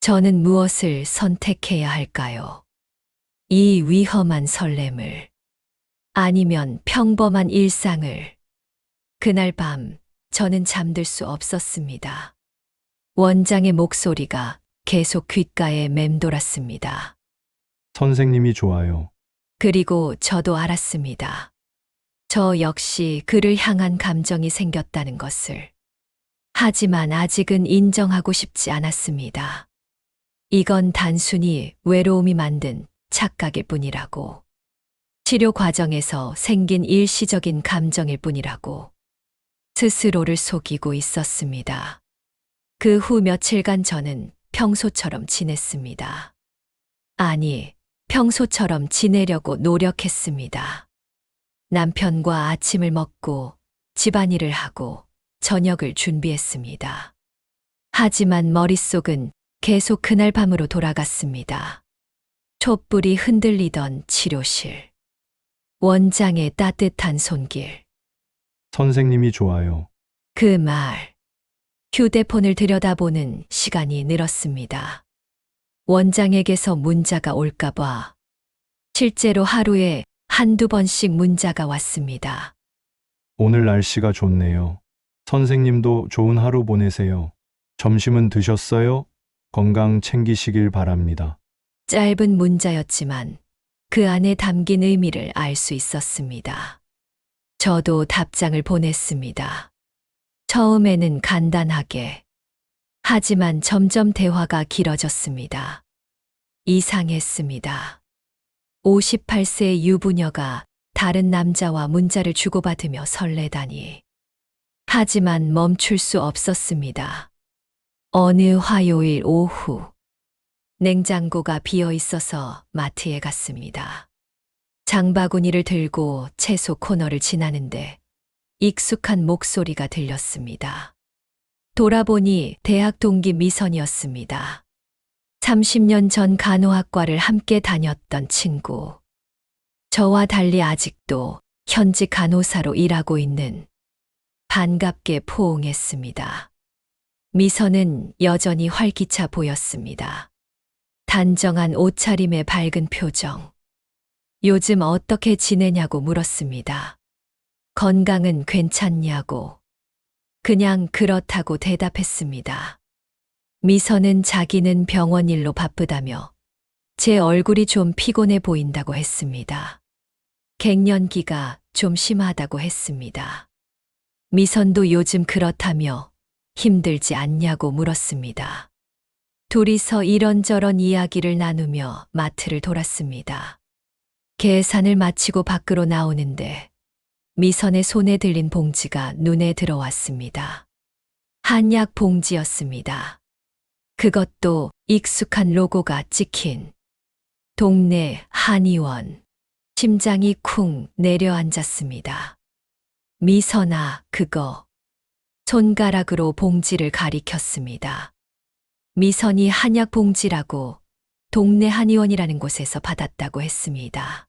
저는 무엇을 선택해야 할까요? 이 위험한 설렘을. 아니면 평범한 일상을. 그날 밤 저는 잠들 수 없었습니다. 원장의 목소리가 계속 귓가에 맴돌았습니다. 선생님이 좋아요. 그리고 저도 알았습니다. 저 역시 그를 향한 감정이 생겼다는 것을. 하지만 아직은 인정하고 싶지 않았습니다. 이건 단순히 외로움이 만든 착각일 뿐이라고. 치료 과정에서 생긴 일시적인 감정일 뿐이라고. 스스로를 속이고 있었습니다. 그 후 며칠간 저는 평소처럼 지냈습니다. 아니, 평소처럼 지내려고 노력했습니다. 남편과 아침을 먹고 집안일을 하고 저녁을 준비했습니다. 하지만 머릿속은 계속 그날 밤으로 돌아갔습니다. 촛불이 흔들리던 치료실. 원장의 따뜻한 손길. 선생님이 좋아요. 그 말. 휴대폰을 들여다보는 시간이 늘었습니다. 원장에게서 문자가 올까봐. 실제로 하루에 한두 번씩 문자가 왔습니다. 오늘 날씨가 좋네요. 선생님도 좋은 하루 보내세요. 점심은 드셨어요? 건강 챙기시길 바랍니다. 짧은 문자였지만 그 안에 담긴 의미를 알 수 있었습니다. 저도 답장을 보냈습니다. 처음에는 간단하게. 하지만 점점 대화가 길어졌습니다. 이상했습니다. 58세의 유부녀가 다른 남자와 문자를 주고받으며 설레다니. 하지만 멈출 수 없었습니다. 어느 화요일 오후. 냉장고가 비어 있어서 마트에 갔습니다. 장바구니를 들고 채소 코너를 지나는데 익숙한 목소리가 들렸습니다. 돌아보니 대학 동기 미선이었습니다. 30년 전 간호학과를 함께 다녔던 친구. 저와 달리 아직도 현직 간호사로 일하고 있는. 반갑게 포옹했습니다. 미선은 여전히 활기차 보였습니다. 단정한 옷차림에 밝은 표정. 요즘 어떻게 지내냐고 물었습니다. 건강은 괜찮냐고. 그냥 그렇다고 대답했습니다. 미선은 자기는 병원 일로 바쁘다며 제 얼굴이 좀 피곤해 보인다고 했습니다. 갱년기가 좀 심하다고 했습니다. 미선도 요즘 그렇다며 힘들지 않냐고 물었습니다. 둘이서 이런저런 이야기를 나누며 마트를 돌았습니다. 계산을 마치고 밖으로 나오는데 미선의 손에 들린 봉지가 눈에 들어왔습니다. 한약 봉지였습니다. 그것도 익숙한 로고가 찍힌 동네 한의원. 심장이 쿵 내려앉았습니다. 미선아, 그거. 손가락으로 봉지를 가리켰습니다. 미선이 한약 봉지라고 동네 한의원이라는 곳에서 받았다고 했습니다.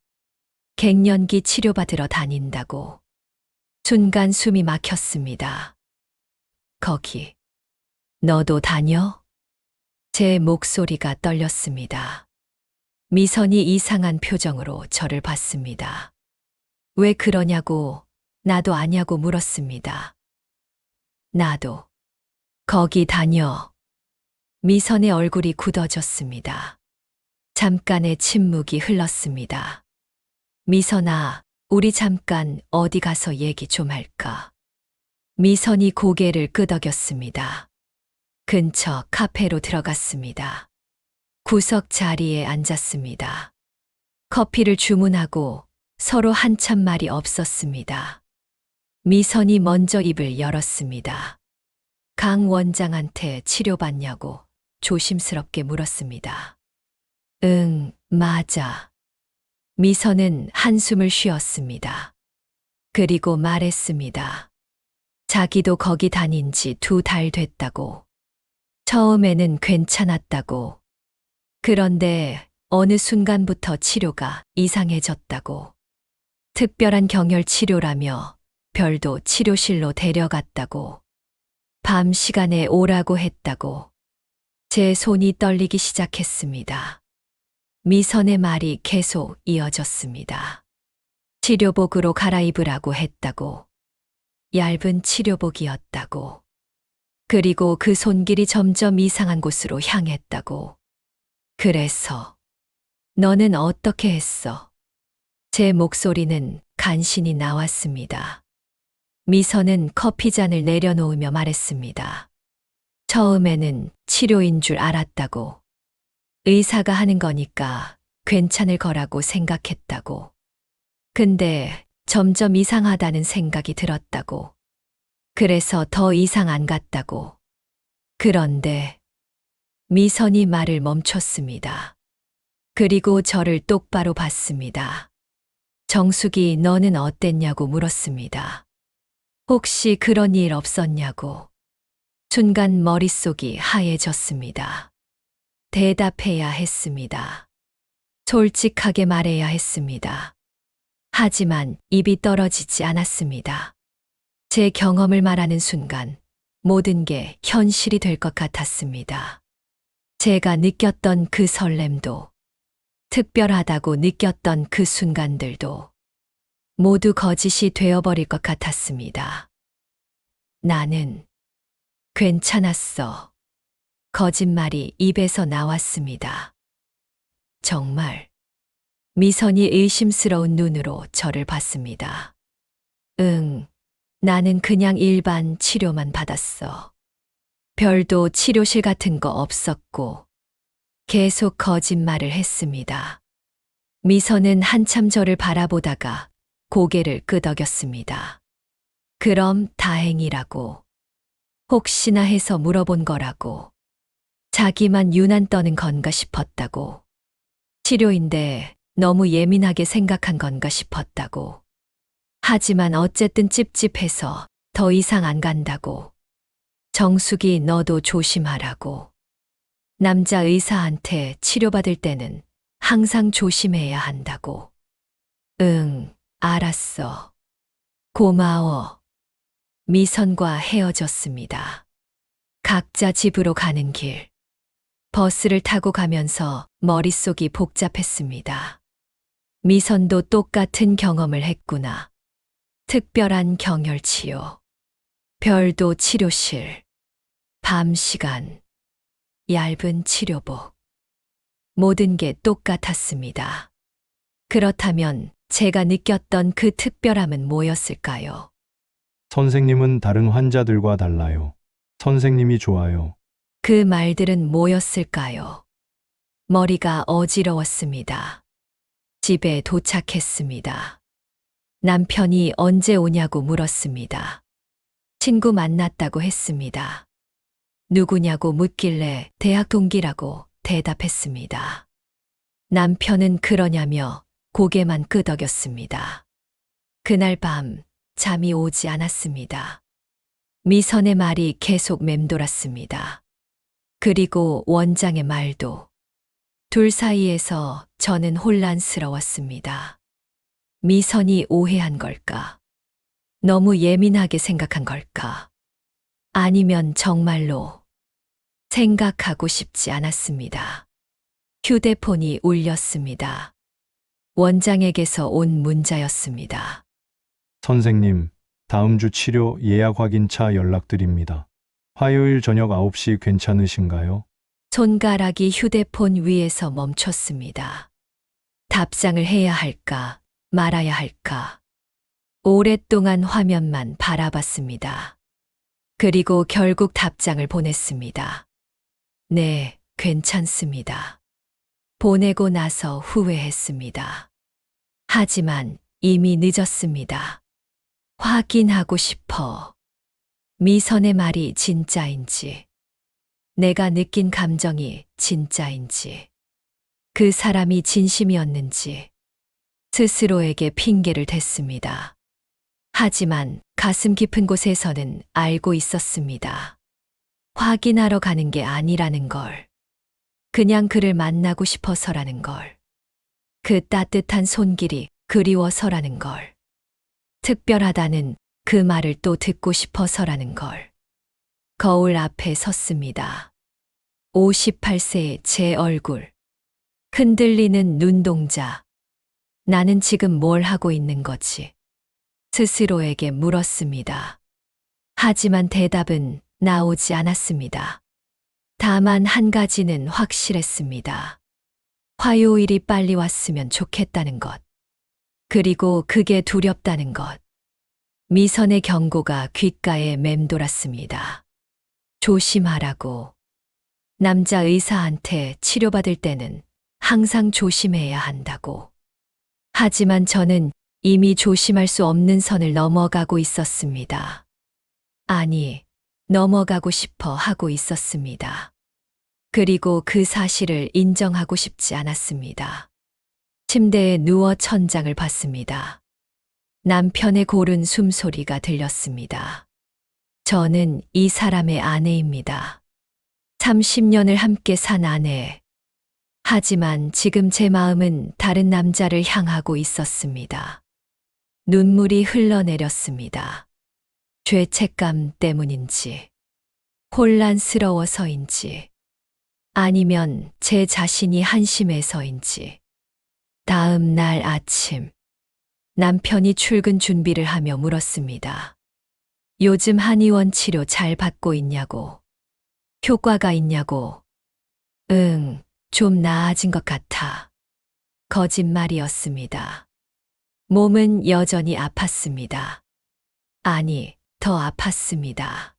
갱년기 치료받으러 다닌다고. 순간 숨이 막혔습니다. 거기, 너도 다녀? 제 목소리가 떨렸습니다. 미선이 이상한 표정으로 저를 봤습니다. 왜 그러냐고, 나도 아냐고 물었습니다. 나도. 거기 다녀. 미선의 얼굴이 굳어졌습니다. 잠깐의 침묵이 흘렀습니다. 미선아, 우리 잠깐 어디 가서 얘기 좀 할까? 미선이 고개를 끄덕였습니다. 근처 카페로 들어갔습니다. 구석 자리에 앉았습니다. 커피를 주문하고 서로 한참 말이 없었습니다. 미선이 먼저 입을 열었습니다. 강 원장한테 치료받냐고 조심스럽게 물었습니다. 응, 맞아. 미선은 한숨을 쉬었습니다. 그리고 말했습니다. 자기도 거기 다닌 지 2달 됐다고. 처음에는 괜찮았다고. 그런데 어느 순간부터 치료가 이상해졌다고. 특별한 경혈 치료라며 별도 치료실로 데려갔다고. 밤 시간에 오라고 했다고. 제 손이 떨리기 시작했습니다. 미선의 말이 계속 이어졌습니다. 치료복으로 갈아입으라고 했다고. 얇은 치료복이었다고. 그리고 그 손길이 점점 이상한 곳으로 향했다고. 그래서 너는 어떻게 했어? 제 목소리는 간신히 나왔습니다. 미선은 커피잔을 내려놓으며 말했습니다. 처음에는 치료인 줄 알았다고. 의사가 하는 거니까 괜찮을 거라고 생각했다고. 근데 점점 이상하다는 생각이 들었다고. 그래서 더 이상 안 갔다고. 그런데 미선이 말을 멈췄습니다. 그리고 저를 똑바로 봤습니다. 정숙이 너는 어땠냐고 물었습니다. 혹시 그런 일 없었냐고. 순간 머릿속이 하얘졌습니다. 대답해야 했습니다. 솔직하게 말해야 했습니다. 하지만 입이 떨어지지 않았습니다. 제 경험을 말하는 순간 모든 게 현실이 될 것 같았습니다. 제가 느꼈던 그 설렘도, 특별하다고 느꼈던 그 순간들도 모두 거짓이 되어버릴 것 같았습니다. 나는 괜찮았어. 거짓말이 입에서 나왔습니다. 정말. 미선이 의심스러운 눈으로 저를 봤습니다. 응, 나는 그냥 일반 치료만 받았어. 별도 치료실 같은 거 없었고, 계속 거짓말을 했습니다. 미선은 한참 저를 바라보다가 고개를 끄덕였습니다. 그럼 다행이라고. 혹시나 해서 물어본 거라고. 자기만 유난 떠는 건가 싶었다고. 치료인데 너무 예민하게 생각한 건가 싶었다고. 하지만 어쨌든 찝찝해서 더 이상 안 간다고. 정숙이 너도 조심하라고. 남자 의사한테 치료받을 때는 항상 조심해야 한다고. 응, 알았어. 고마워. 미선과 헤어졌습니다. 각자 집으로 가는 길. 버스를 타고 가면서 머릿속이 복잡했습니다. 미선도 똑같은 경험을 했구나. 특별한 경혈치료. 별도 치료실. 밤 시간. 얇은 치료복. 모든 게 똑같았습니다. 그렇다면 제가 느꼈던 그 특별함은 뭐였을까요? 선생님은 다른 환자들과 달라요. 선생님이 좋아요. 그 말들은 뭐였을까요? 머리가 어지러웠습니다. 집에 도착했습니다. 남편이 언제 오냐고 물었습니다. 친구 만났다고 했습니다. 누구냐고 묻길래 대학 동기라고 대답했습니다. 남편은 그러냐며 고개만 끄덕였습니다. 그날 밤 잠이 오지 않았습니다. 미선의 말이 계속 맴돌았습니다. 그리고 원장의 말도. 둘 사이에서 저는 혼란스러웠습니다. 미선이 오해한 걸까? 너무 예민하게 생각한 걸까? 아니면 정말로 생각하고 싶지 않았습니다. 휴대폰이 울렸습니다. 원장에게서 온 문자였습니다. 선생님, 다음 주 치료 예약 확인차 연락드립니다. 화요일 저녁 9시 괜찮으신가요? 손가락이 휴대폰 위에서 멈췄습니다. 답장을 해야 할까, 말아야 할까. 오랫동안 화면만 바라봤습니다. 그리고 결국 답장을 보냈습니다. 네, 괜찮습니다. 보내고 나서 후회했습니다. 하지만 이미 늦었습니다. 확인하고 싶어. 미선의 말이 진짜인지, 내가 느낀 감정이 진짜인지, 그 사람이 진심이었는지, 스스로에게 핑계를 댔습니다. 하지만 가슴 깊은 곳에서는 알고 있었습니다. 확인하러 가는 게 아니라는 걸. 그냥 그를 만나고 싶어서라는 걸. 그 따뜻한 손길이 그리워서라는 걸. 특별하다는 그 말을 또 듣고 싶어서라는 걸. 거울 앞에 섰습니다. 58세의 제 얼굴. 흔들리는 눈동자. 나는 지금 뭘 하고 있는 거지? 스스로에게 물었습니다. 하지만 대답은 나오지 않았습니다. 다만 한 가지는 확실했습니다. 화요일이 빨리 왔으면 좋겠다는 것. 그리고 그게 두렵다는 것. 미선의 경고가 귓가에 맴돌았습니다. 조심하라고. 남자 의사한테 치료받을 때는 항상 조심해야 한다고. 하지만 저는 이미 조심할 수 없는 선을 넘어가고 있었습니다. 아니, 넘어가고 싶어 하고 있었습니다. 그리고 그 사실을 인정하고 싶지 않았습니다. 침대에 누워 천장을 봤습니다. 남편의 고른 숨소리가 들렸습니다. 저는 이 사람의 아내입니다. 30년을 함께 산 아내. 하지만 지금 제 마음은 다른 남자를 향하고 있었습니다. 눈물이 흘러내렸습니다. 죄책감 때문인지, 혼란스러워서인지, 아니면 제 자신이 한심해서인지. 다음 날 아침, 남편이 출근 준비를 하며 물었습니다. 요즘 한의원 치료 잘 받고 있냐고. 효과가 있냐고. 응, 좀 나아진 것 같아. 거짓말이었습니다. 몸은 여전히 아팠습니다. 아니, 더 아팠습니다.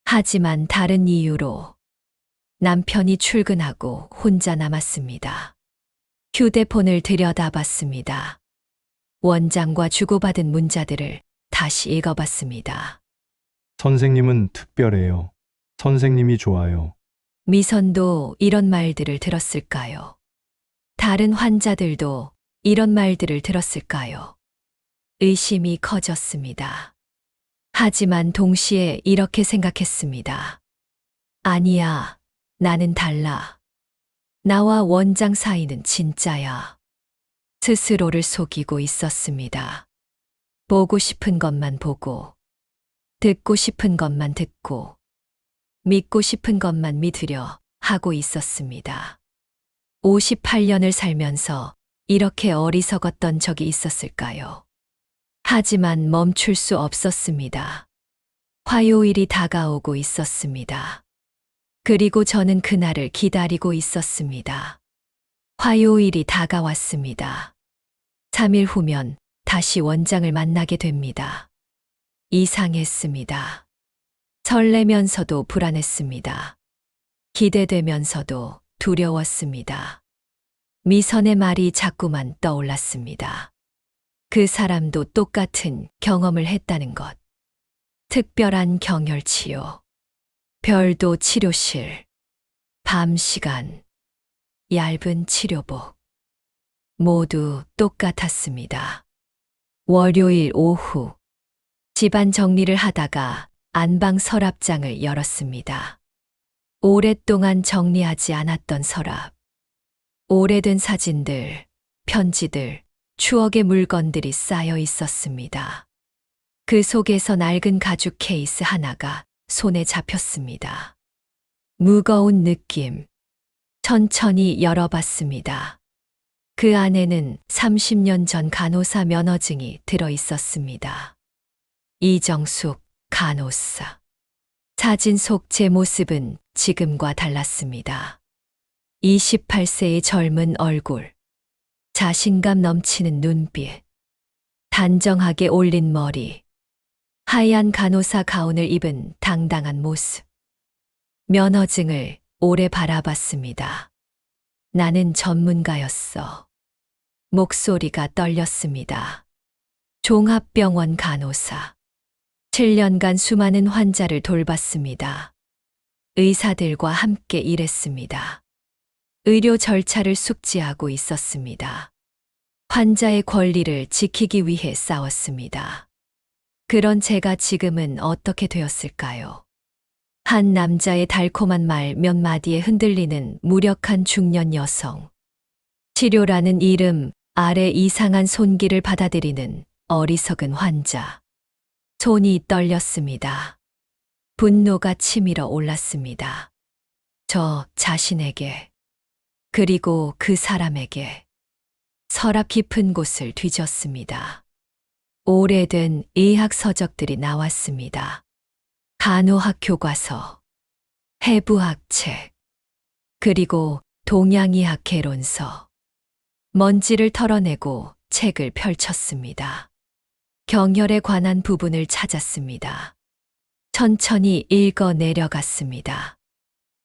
하지만 다른 이유로 남편이 출근하고 혼자 남았습니다. 휴대폰을 들여다봤습니다. 원장과 주고받은 문자들을 다시 읽어봤습니다. 선생님은 특별해요. 선생님이 좋아요. 미선도 이런 말들을 들었을까요? 다른 환자들도 이런 말들을 들었을까요? 의심이 커졌습니다. 하지만 동시에 이렇게 생각했습니다. 아니야, 나는 달라. 나와 원장 사이는 진짜야. 스스로를 속이고 있었습니다. 보고 싶은 것만 보고, 듣고 싶은 것만 듣고, 믿고 싶은 것만 믿으려 하고 있었습니다. 58년을 살면서 이렇게 어리석었던 적이 있었을까요? 하지만 멈출 수 없었습니다. 화요일이 다가오고 있었습니다. 그리고 저는 그날을 기다리고 있었습니다. 화요일이 다가왔습니다. 3일 후면 다시 원장을 만나게 됩니다. 이상했습니다. 설레면서도 불안했습니다. 기대되면서도 두려웠습니다. 미선의 말이 자꾸만 떠올랐습니다. 그 사람도 똑같은 경험을 했다는 것. 특별한 경혈치료, 별도 치료실, 밤 시간, 얇은 치료복. 모두 똑같았습니다. 월요일 오후, 집안 정리를 하다가 안방 서랍장을 열었습니다. 오랫동안 정리하지 않았던 서랍. 오래된 사진들, 편지들, 추억의 물건들이 쌓여 있었습니다. 그 속에서 낡은 가죽 케이스 하나가 손에 잡혔습니다. 무거운 느낌. 천천히 열어봤습니다. 그 안에는 30년 전 간호사 면허증이 들어 있었습니다. 이정숙 간호사. 사진 속 제 모습은 지금과 달랐습니다. 28세의 젊은 얼굴. 자신감 넘치는 눈빛. 단정하게 올린 머리. 하얀 간호사 가운을 입은 당당한 모습. 면허증을 오래 바라봤습니다. 나는 전문가였어. 목소리가 떨렸습니다. 종합병원 간호사. 7년간 수많은 환자를 돌봤습니다. 의사들과 함께 일했습니다. 의료 절차를 숙지하고 있었습니다. 환자의 권리를 지키기 위해 싸웠습니다. 그런 제가 지금은 어떻게 되었을까요? 한 남자의 달콤한 말 몇 마디에 흔들리는 무력한 중년 여성. 치료라는 이름 아래 이상한 손길을 받아들이는 어리석은 환자. 손이 떨렸습니다. 분노가 치밀어 올랐습니다. 저 자신에게, 그리고 그 사람에게. 서랍 깊은 곳을 뒤졌습니다. 오래된 의학 서적들이 나왔습니다. 간호학 교과서, 해부학 책, 그리고 동양의학 개론서. 먼지를 털어내고 책을 펼쳤습니다. 경혈에 관한 부분을 찾았습니다. 천천히 읽어 내려갔습니다.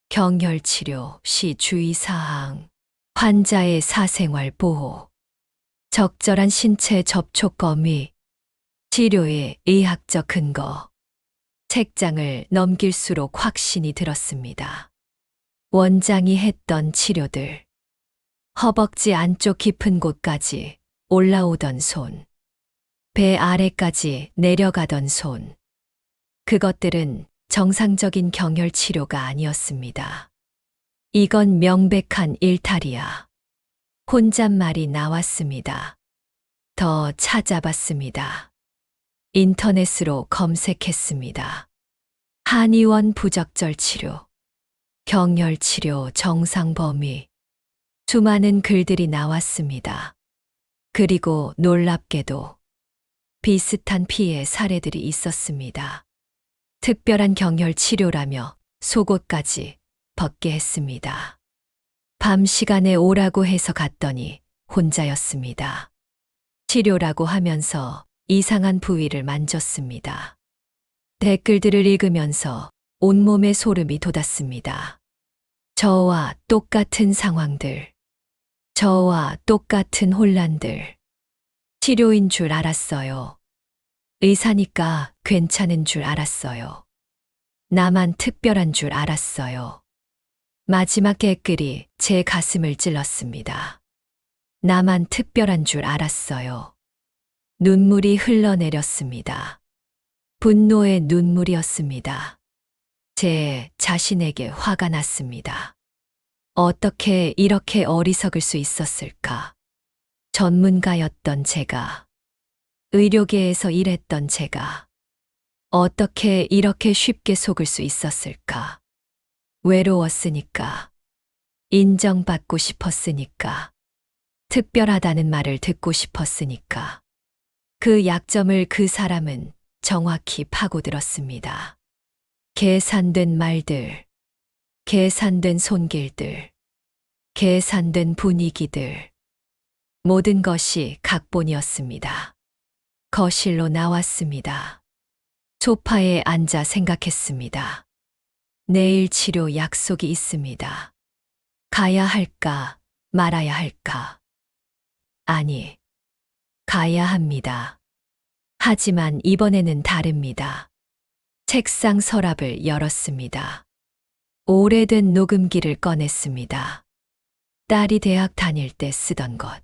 경혈치료 시 주의사항, 환자의 사생활 보호, 적절한 신체 접촉 범위, 치료의 의학적 근거. 책장을 넘길수록 확신이 들었습니다. 원장이 했던 치료들. 허벅지 안쪽 깊은 곳까지 올라오던 손. 배 아래까지 내려가던 손. 그것들은 정상적인 경혈 치료가 아니었습니다. 이건 명백한 일탈이야. 혼잣말이 나왔습니다. 더 찾아봤습니다. 인터넷으로 검색했습니다. 한의원 부적절 치료, 경혈 치료 정상 범위. 수많은 글들이 나왔습니다. 그리고 놀랍게도 비슷한 피해 사례들이 있었습니다. 특별한 경혈 치료라며 속옷까지 벗게 했습니다. 밤 시간에 오라고 해서 갔더니 혼자였습니다. 치료라고 하면서 이상한 부위를 만졌습니다. 댓글들을 읽으면서 온몸에 소름이 돋았습니다. 저와 똑같은 상황들. 저와 똑같은 혼란들. 치료인 줄 알았어요. 의사니까 괜찮은 줄 알았어요. 나만 특별한 줄 알았어요. 마지막 댓글이 제 가슴을 찔렀습니다. 나만 특별한 줄 알았어요. 눈물이 흘러내렸습니다. 분노의 눈물이었습니다. 제 자신에게 화가 났습니다. 어떻게 이렇게 어리석을 수 있었을까? 전문가였던 제가, 의료계에서 일했던 제가, 어떻게 이렇게 쉽게 속을 수 있었을까? 외로웠으니까, 인정받고 싶었으니까, 특별하다는 말을 듣고 싶었으니까. 그 약점을 그 사람은 정확히 파고들었습니다. 계산된 말들, 계산된 손길들, 계산된 분위기들, 모든 것이 각본이었습니다. 거실로 나왔습니다. 소파에 앉아 생각했습니다. 내일 치료 약속이 있습니다. 가야 할까, 말아야 할까? 아니, 가야 합니다. 하지만 이번에는 다릅니다. 책상 서랍을 열었습니다. 오래된 녹음기를 꺼냈습니다. 딸이 대학 다닐 때 쓰던 것.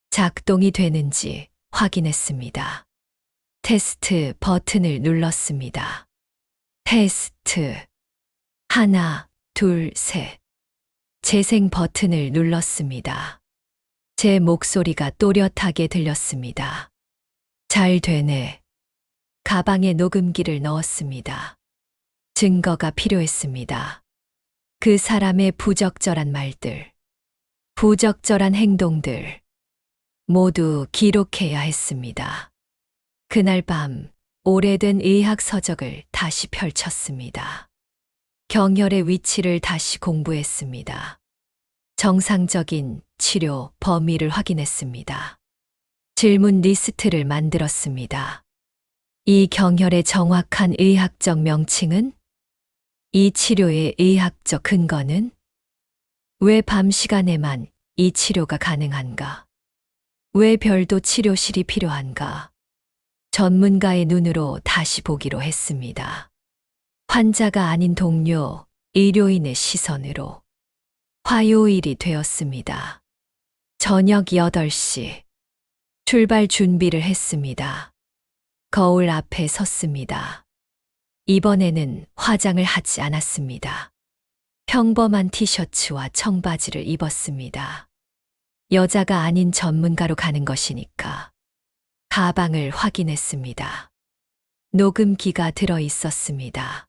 작동이 되는지 확인했습니다. 테스트 버튼을 눌렀습니다. 테스트. 하나, 둘, 셋. 재생 버튼을 눌렀습니다. 제 목소리가 또렷하게 들렸습니다. 잘 되네. 가방에 녹음기를 넣었습니다. 증거가 필요했습니다. 그 사람의 부적절한 말들, 부적절한 행동들, 모두 기록해야 했습니다. 그날 밤 오래된 의학 서적을 다시 펼쳤습니다. 경혈의 위치를 다시 공부했습니다. 정상적인 치료 범위를 확인했습니다. 질문 리스트를 만들었습니다. 이 경혈의 정확한 의학적 명칭은? 이 치료의 의학적 근거는? 왜 밤 시간에만 이 치료가 가능한가? 왜 별도 치료실이 필요한가? 전문가의 눈으로 다시 보기로 했습니다. 환자가 아닌 동료, 의료인의 시선으로. 화요일이 되었습니다. 저녁 8시. 출발 준비를 했습니다. 거울 앞에 섰습니다. 이번에는 화장을 하지 않았습니다. 평범한 티셔츠와 청바지를 입었습니다. 여자가 아닌 전문가로 가는 것이니까. 가방을 확인했습니다. 녹음기가 들어 있었습니다.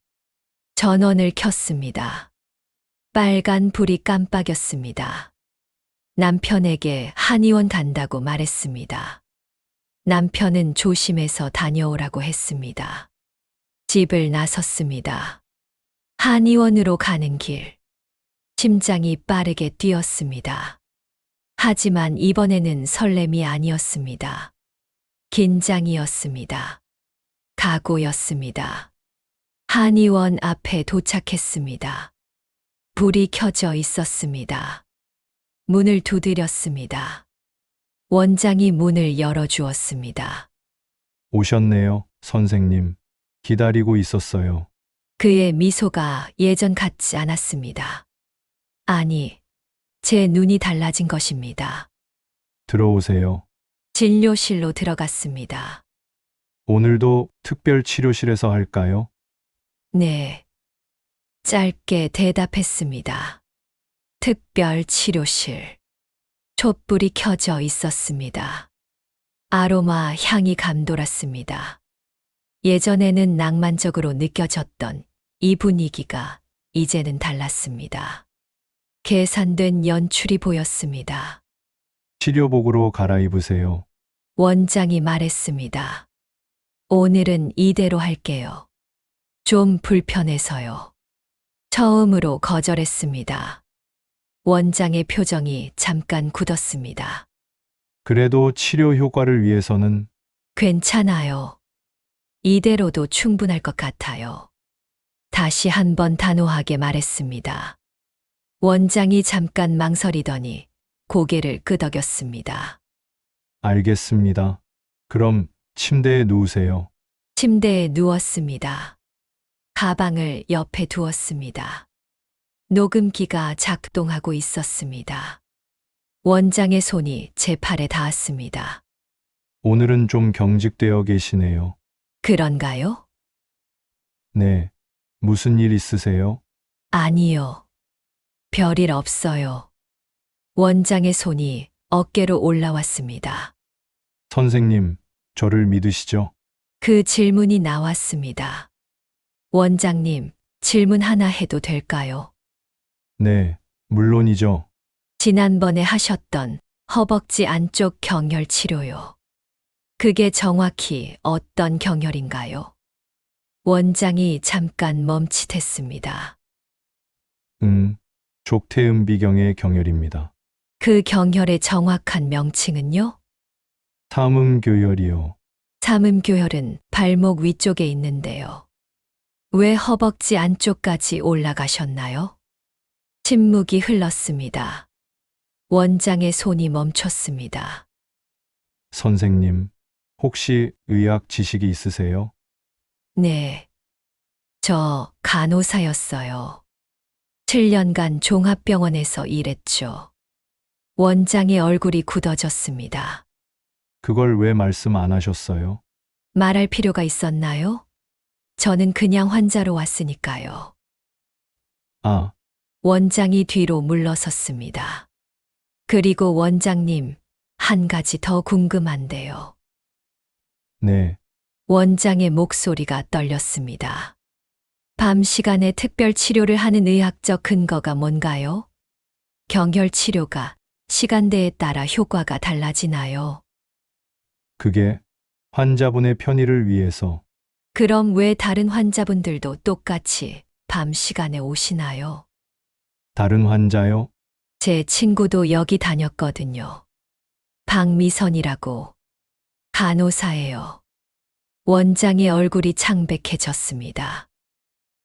전원을 켰습니다. 빨간 불이 깜빡였습니다. 남편에게 한의원 간다고 말했습니다. 남편은 조심해서 다녀오라고 했습니다. 집을 나섰습니다. 한의원으로 가는 길. 심장이 빠르게 뛰었습니다. 하지만 이번에는 설렘이 아니었습니다. 긴장이었습니다. 각오였습니다. 한의원 앞에 도착했습니다. 불이 켜져 있었습니다. 문을 두드렸습니다. 원장이 문을 열어주었습니다. 오셨네요, 선생님. 기다리고 있었어요. 그의 미소가 예전 같지 않았습니다. 아니, 제 눈이 달라진 것입니다. 들어오세요. 진료실로 들어갔습니다. 오늘도 특별 치료실에서 할까요? 네. 짧게 대답했습니다. 특별 치료실. 촛불이 켜져 있었습니다. 아로마 향이 감돌았습니다. 예전에는 낭만적으로 느껴졌던 이 분위기가 이제는 달랐습니다. 계산된 연출이 보였습니다. 치료복으로 갈아입으세요. 원장이 말했습니다. 오늘은 이대로 할게요. 좀 불편해서요. 처음으로 거절했습니다. 원장의 표정이 잠깐 굳었습니다. 그래도 치료 효과를 위해서는 괜찮아요. 이대로도 충분할 것 같아요. 다시 한번 단호하게 말했습니다. 원장이 잠깐 망설이더니 고개를 끄덕였습니다. 알겠습니다. 그럼 침대에 누우세요. 침대에 누웠습니다. 가방을 옆에 두었습니다. 녹음기가 작동하고 있었습니다. 원장의 손이 제 팔에 닿았습니다. 오늘은 좀 경직되어 계시네요. 그런가요? 네. 무슨 일 있으세요? 아니요. 별일 없어요. 원장의 손이 어깨로 올라왔습니다. 선생님, 저를 믿으시죠? 그 질문이 나왔습니다. 원장님, 질문 하나 해도 될까요? 네, 물론이죠. 지난번에 하셨던 허벅지 안쪽 경혈 치료요. 그게 정확히 어떤 경혈인가요? 원장이 잠깐 멈칫했습니다. 족태음비경의 경혈입니다. 그 경혈의 정확한 명칭은요? 삼음교혈이요. 삼음교혈은 발목 위쪽에 있는데요. 왜 허벅지 안쪽까지 올라가셨나요? 침묵이 흘렀습니다. 원장의 손이 멈췄습니다. 선생님, 혹시 의학 지식이 있으세요? 네. 저 간호사였어요. 7년간 종합병원에서 일했죠. 원장의 얼굴이 굳어졌습니다. 그걸 왜 말씀 안 하셨어요? 말할 필요가 있었나요? 저는 그냥 환자로 왔으니까요. 아, 원장이 뒤로 물러섰습니다. 그리고 원장님, 한 가지 더 궁금한데요. 네. 원장의 목소리가 떨렸습니다. 밤 시간에 특별 치료를 하는 의학적 근거가 뭔가요? 경혈 치료가 시간대에 따라 효과가 달라지나요? 그게 환자분의 편의를 위해서 그럼 왜 다른 환자분들도 똑같이 밤 시간에 오시나요? 다른 환자요? 제 친구도 여기 다녔거든요. 박미선이라고 간호사예요. 원장의 얼굴이 창백해졌습니다.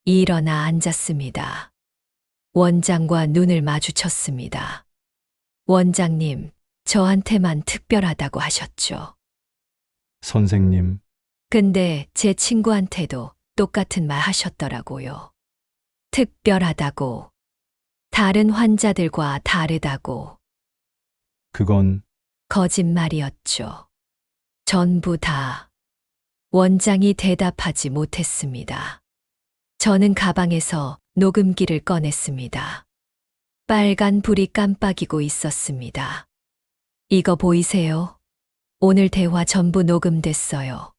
일어나 앉았습니다. 원장과 눈을 마주쳤습니다. 원장님, 저한테만 특별하다고 하셨죠. 선생님, 근데 제 친구한테도 똑같은 말 하셨더라고요. 특별하다고. 다른 환자들과 다르다고. 그건 거짓말이었죠. 전부 다. 원장이 대답하지 못했습니다. 저는 가방에서 녹음기를 꺼냈습니다. 빨간 불이 깜빡이고 있었습니다. 이거 보이세요? 오늘 대화 전부 녹음됐어요.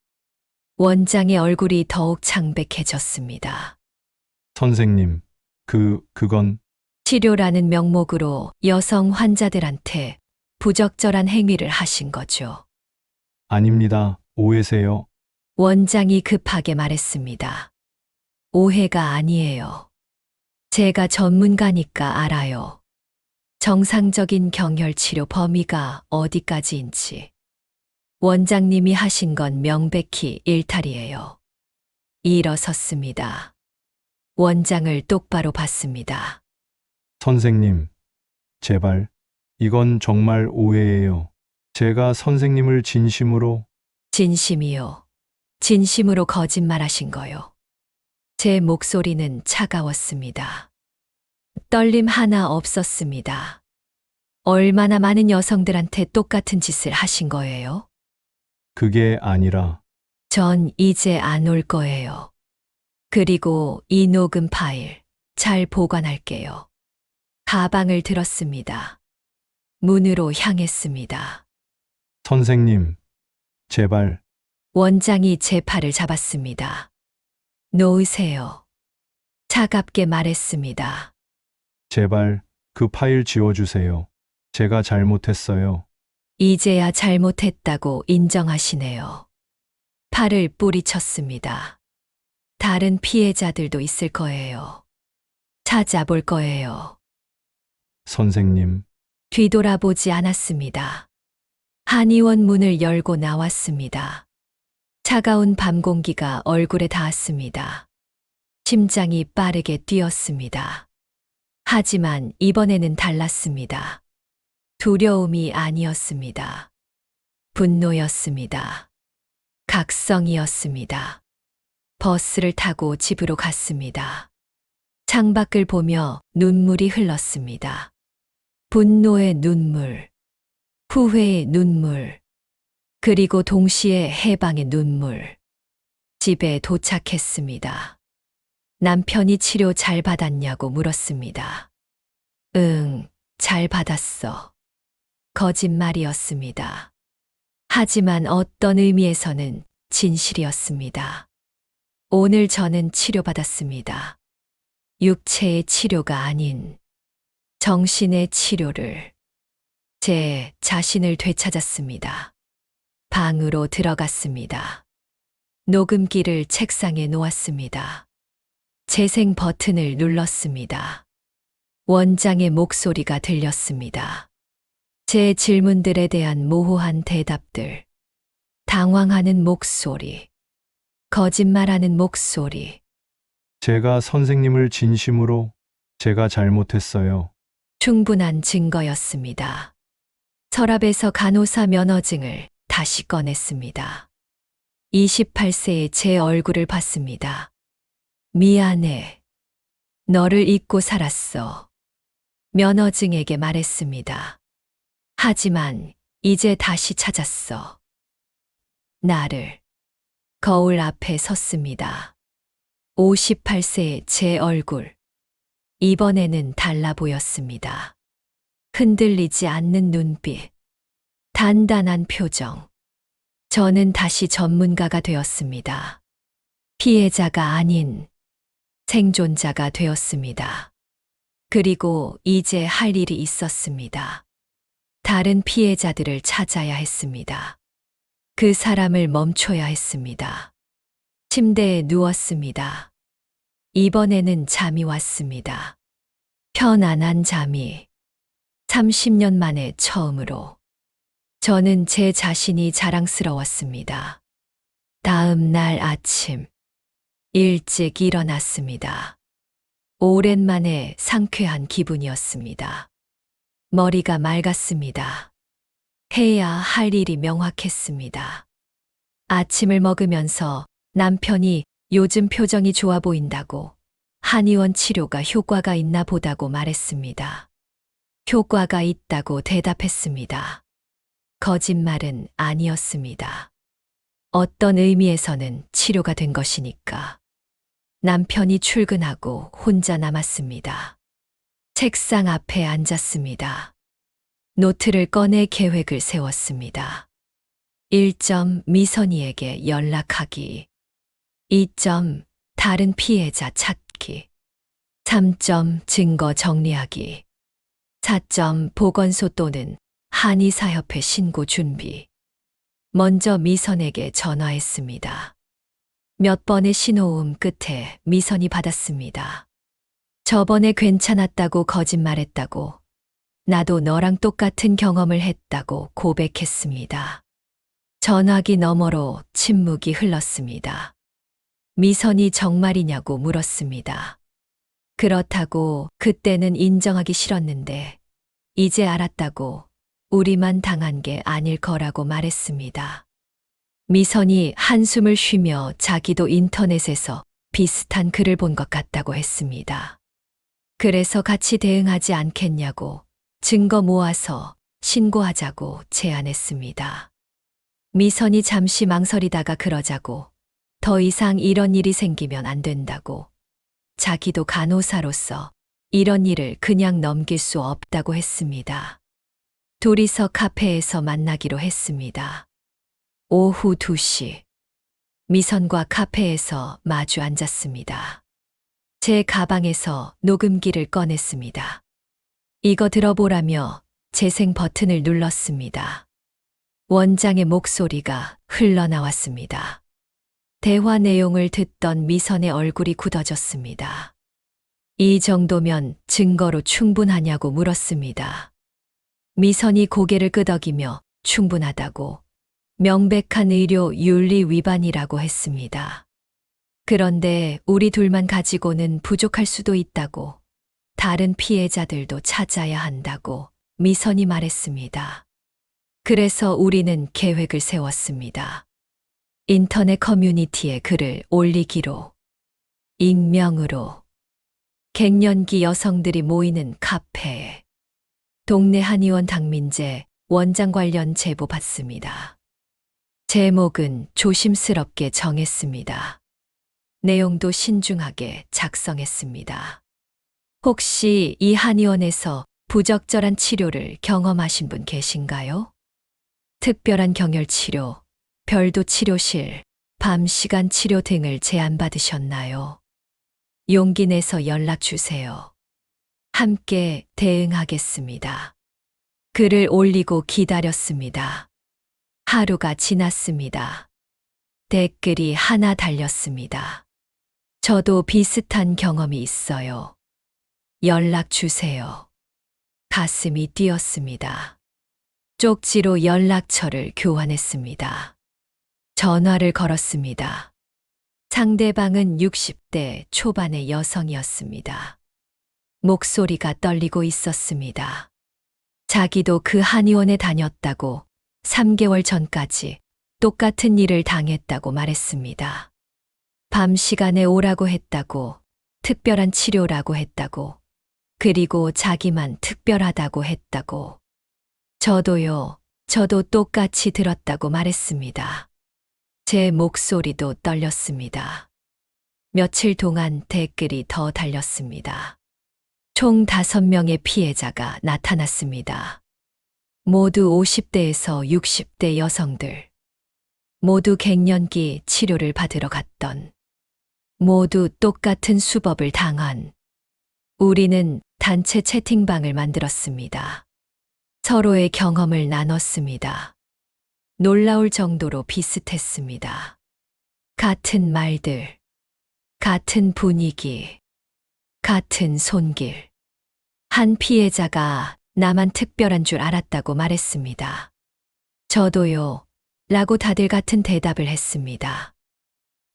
원장의 얼굴이 더욱 창백해졌습니다. 선생님, 그건 치료라는 명목으로 여성 환자들한테 부적절한 행위를 하신 거죠. 아닙니다. 오해세요. 원장이 급하게 말했습니다. 오해가 아니에요. 제가 전문가니까 알아요. 정상적인 경혈 치료 범위가 어디까지인지. 원장님이 하신 건 명백히 일탈이에요. 일어섰습니다. 원장을 똑바로 봤습니다. 선생님, 제발, 이건 정말 오해예요. 제가 선생님을 진심으로 진심이요. 진심으로 거짓말하신 거요. 제 목소리는 차가웠습니다. 떨림 하나 없었습니다. 얼마나 많은 여성들한테 똑같은 짓을 하신 거예요? 그게 아니라 전 이제 안 올 거예요. 그리고 이 녹음 파일 잘 보관할게요. 가방을 들었습니다. 문으로 향했습니다. 선생님, 제발, 원장이 제 팔을 잡았습니다. 놓으세요. 차갑게 말했습니다. 제발 그 파일 지워주세요. 제가 잘못했어요. 이제야 잘못했다고 인정하시네요. 팔을 뿌리쳤습니다. 다른 피해자들도 있을 거예요. 찾아볼 거예요. 선생님, 뒤돌아보지 않았습니다. 한의원 문을 열고 나왔습니다. 차가운 밤 공기가 얼굴에 닿았습니다. 심장이 빠르게 뛰었습니다. 하지만 이번에는 달랐습니다. 두려움이 아니었습니다. 분노였습니다. 각성이었습니다. 버스를 타고 집으로 갔습니다. 창밖을 보며 눈물이 흘렀습니다. 분노의 눈물, 후회의 눈물, 그리고 동시에 해방의 눈물. 집에 도착했습니다. 남편이 치료 잘 받았냐고 물었습니다. 응, 잘 받았어. 거짓말이었습니다. 하지만 어떤 의미에서는 진실이었습니다. 오늘 저는 치료받았습니다. 육체의 치료가 아닌 정신의 치료를. 제 자신을 되찾았습니다. 방으로 들어갔습니다. 녹음기를 책상에 놓았습니다. 재생 버튼을 눌렀습니다. 원장의 목소리가 들렸습니다. 제 질문들에 대한 모호한 대답들, 당황하는 목소리, 거짓말하는 목소리. 제가 선생님을 진심으로 제가 잘못했어요. 충분한 증거였습니다. 서랍에서 간호사 면허증을 다시 꺼냈습니다. 28세의 제 얼굴을 봤습니다. 미안해. 너를 잊고 살았어. 면허증에게 말했습니다. 하지만 이제 다시 찾았어. 나를. 거울 앞에 섰습니다. 58세의 제 얼굴. 이번에는 달라 보였습니다. 흔들리지 않는 눈빛, 단단한 표정. 저는 다시 전문가가 되었습니다. 피해자가 아닌 생존자가 되었습니다. 그리고 이제 할 일이 있었습니다. 다른 피해자들을 찾아야 했습니다. 그 사람을 멈춰야 했습니다. 침대에 누웠습니다. 이번에는 잠이 왔습니다. 편안한 잠이. 30년 만에 처음으로. 저는 제 자신이 자랑스러웠습니다. 다음 날 아침. 일찍 일어났습니다. 오랜만에 상쾌한 기분이었습니다. 머리가 맑았습니다. 해야 할 일이 명확했습니다. 아침을 먹으면서 남편이 요즘 표정이 좋아 보인다고, 한의원 치료가 효과가 있나 보다고 말했습니다. 효과가 있다고 대답했습니다. 거짓말은 아니었습니다. 어떤 의미에서는 치료가 된 것이니까. 남편이 출근하고 혼자 남았습니다. 책상 앞에 앉았습니다. 노트를 꺼내 계획을 세웠습니다. 1점 미선이에게 연락하기. 2점 다른 피해자 찾기. 3점 증거 정리하기. 4점 보건소 또는 한의사협회 신고 준비. 먼저 미선에게 전화했습니다. 몇 번의 신호음 끝에 미선이 받았습니다. 저번에 괜찮았다고 거짓말했다고, 나도 너랑 똑같은 경험을 했다고 고백했습니다. 전화기 너머로 침묵이 흘렀습니다. 미선이 정말이냐고 물었습니다. 그렇다고 그때는 인정하기 싫었는데, 이제 알았다고 우리만 당한 게 아닐 거라고 말했습니다. 미선이 한숨을 쉬며 자기도 인터넷에서 비슷한 글을 본 것 같다고 했습니다. 그래서 같이 대응하지 않겠냐고 증거 모아서 신고하자고 제안했습니다. 미선이 잠시 망설이다가 그러자고, 더 이상 이런 일이 생기면 안 된다고, 자기도 간호사로서 이런 일을 그냥 넘길 수 없다고 했습니다. 둘이서 카페에서 만나기로 했습니다. 오후 2시. 미선과 카페에서 마주 앉았습니다. 제 가방에서 녹음기를 꺼냈습니다. 이거 들어보라며 재생 버튼을 눌렀습니다. 원장의 목소리가 흘러나왔습니다. 대화 내용을 듣던 미선의 얼굴이 굳어졌습니다. 이 정도면 증거로 충분하냐고 물었습니다. 미선이 고개를 끄덕이며 충분하다고, 명백한 의료 윤리 위반이라고 했습니다. 그런데 우리 둘만 가지고는 부족할 수도 있다고, 다른 피해자들도 찾아야 한다고 미선이 말했습니다. 그래서 우리는 계획을 세웠습니다. 인터넷 커뮤니티에 글을 올리기로, 익명으로, 갱년기 여성들이 모이는 카페에. 동네 한의원 박민재 원장 관련 제보 받습니다. 제목은 조심스럽게 정했습니다. 내용도 신중하게 작성했습니다. 혹시 이 한의원에서 부적절한 치료를 경험하신 분 계신가요? 특별한 경혈 치료, 별도 치료실, 밤 시간 치료 등을 제안받으셨나요? 용기 내서 연락 주세요. 함께 대응하겠습니다. 글을 올리고 기다렸습니다. 하루가 지났습니다. 댓글이 하나 달렸습니다. 저도 비슷한 경험이 있어요. 연락 주세요. 가슴이 뛰었습니다. 쪽지로 연락처를 교환했습니다. 전화를 걸었습니다. 상대방은 60대 초반의 여성이었습니다. 목소리가 떨리고 있었습니다. 자기도 그 한의원에 다녔다고 3개월 전까지 똑같은 일을 당했다고 말했습니다. 밤 시간에 오라고 했다고, 특별한 치료라고 했다고, 그리고 자기만 특별하다고 했다고. 저도 똑같이 들었다고 말했습니다. 제 목소리도 떨렸습니다. 며칠 동안 댓글이 더 달렸습니다. 총 5명의 피해자가 나타났습니다. 모두 50대에서 60대 여성들. 모두 갱년기 치료를 받으러 갔던. 모두 똑같은 수법을 당한. 우리는 단체 채팅방을 만들었습니다. 서로의 경험을 나눴습니다. 놀라울 정도로 비슷했습니다. 같은 말들, 같은 분위기, 같은 손길. 한 피해자가 나만 특별한 줄 알았다고 말했습니다. 저도요, 라고 다들 같은 대답을 했습니다.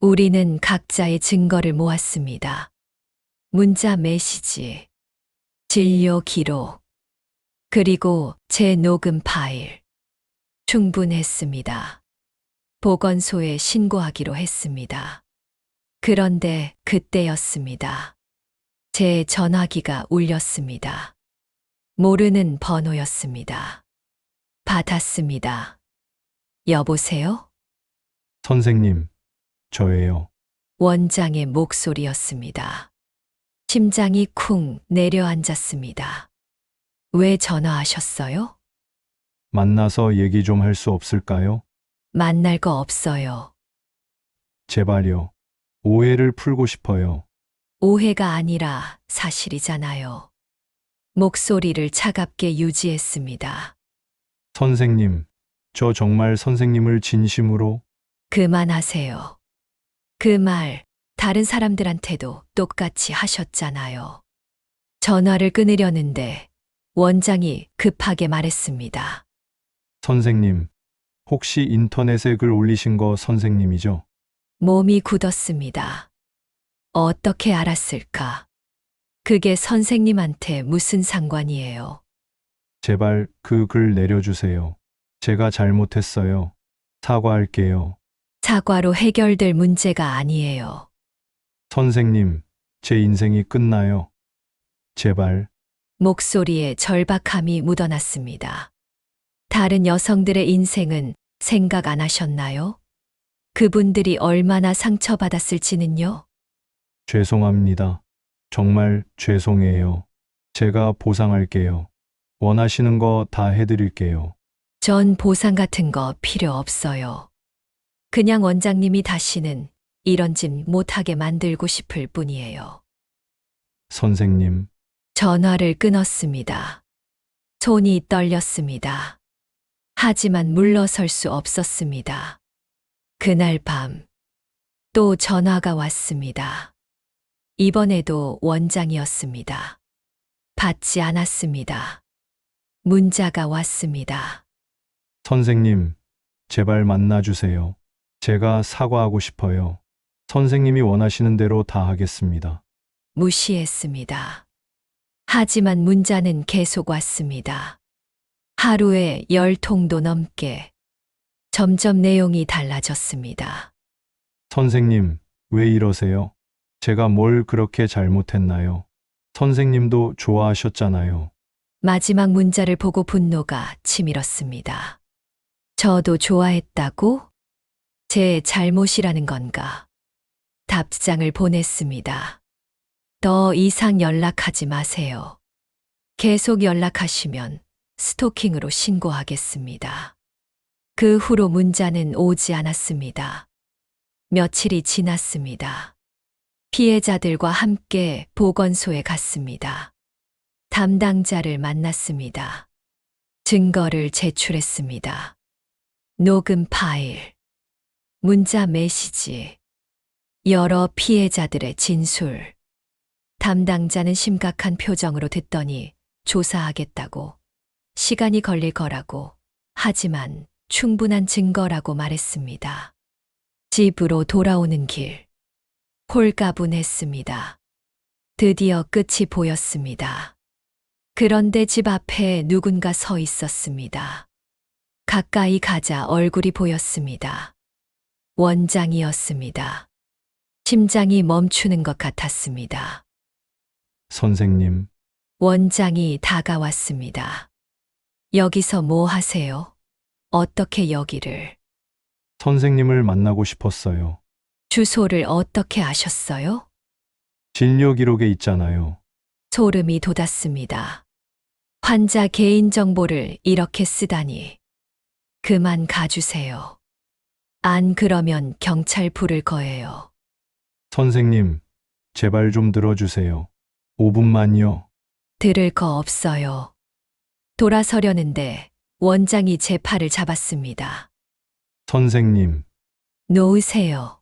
우리는 각자의 증거를 모았습니다. 문자 메시지, 진료 기록, 그리고 제 녹음 파일. 충분했습니다. 보건소에 신고하기로 했습니다. 그런데 그때였습니다. 제 전화기가 울렸습니다. 모르는 번호였습니다. 받았습니다. 여보세요? 선생님, 저예요. 원장의 목소리였습니다. 심장이 쿵 내려앉았습니다. 왜 전화하셨어요? 만나서 얘기 좀 할 수 없을까요? 만날 거 없어요. 제발요. 오해를 풀고 싶어요. 오해가 아니라 사실이잖아요. 목소리를 차갑게 유지했습니다. 선생님, 저 정말 선생님을 진심으로 그만하세요. 그 말 다른 사람들한테도 똑같이 하셨잖아요. 전화를 끊으려는데 원장이 급하게 말했습니다. 선생님, 혹시 인터넷에 글 올리신 거 선생님이죠? 몸이 굳었습니다. 어떻게 알았을까? 그게 선생님한테 무슨 상관이에요? 제발 그 글 내려주세요. 제가 잘못했어요. 사과할게요. 사과로 해결될 문제가 아니에요. 선생님, 제 인생이 끝나요. 제발, 목소리에 절박함이 묻어났습니다. 다른 여성들의 인생은 생각 안 하셨나요? 그분들이 얼마나 상처받았을지는요? 죄송합니다. 정말 죄송해요. 제가 보상할게요. 원하시는 거 다 해드릴게요. 전 보상 같은 거 필요 없어요. 그냥 원장님이 다시는 이런 짓 못하게 만들고 싶을 뿐이에요. 선생님, 전화를 끊었습니다. 손이 떨렸습니다. 하지만 물러설 수 없었습니다. 그날 밤, 또 전화가 왔습니다. 이번에도 원장이었습니다. 받지 않았습니다. 문자가 왔습니다. 선생님, 제발 만나주세요. 제가 사과하고 싶어요. 선생님이 원하시는 대로 다 하겠습니다. 무시했습니다. 하지만 문자는 계속 왔습니다. 하루에 10통도 넘게. 점점 내용이 달라졌습니다. 선생님, 왜 이러세요? 제가 뭘 그렇게 잘못했나요? 선생님도 좋아하셨잖아요. 마지막 문자를 보고 분노가 치밀었습니다. 저도 좋아했다고? 제 잘못이라는 건가? 답장을 보냈습니다. 더 이상 연락하지 마세요. 계속 연락하시면 스토킹으로 신고하겠습니다. 그 후로 문자는 오지 않았습니다. 며칠이 지났습니다. 피해자들과 함께 보건소에 갔습니다. 담당자를 만났습니다. 증거를 제출했습니다. 녹음 파일, 문자 메시지, 여러 피해자들의 진술. 담당자는 심각한 표정으로 듣더니 조사하겠다고, 시간이 걸릴 거라고, 하지만 충분한 증거라고 말했습니다. 집으로 돌아오는 길, 홀가분했습니다. 드디어 끝이 보였습니다. 그런데 집 앞에 누군가 서 있었습니다. 가까이 가자 얼굴이 보였습니다. 원장이었습니다. 심장이 멈추는 것 같았습니다. 선생님, 원장이 다가왔습니다. 여기서 뭐 하세요? 어떻게 여기를? 선생님을 만나고 싶었어요. 주소를 어떻게 아셨어요? 진료 기록에 있잖아요. 소름이 돋았습니다. 환자 개인정보를 이렇게 쓰다니. 그만 가주세요. 안 그러면 경찰 부를 거예요. 선생님, 제발 좀 들어주세요. 5분만요. 들을 거 없어요. 돌아서려는데 원장이 제 팔을 잡았습니다. 선생님, 놓으세요.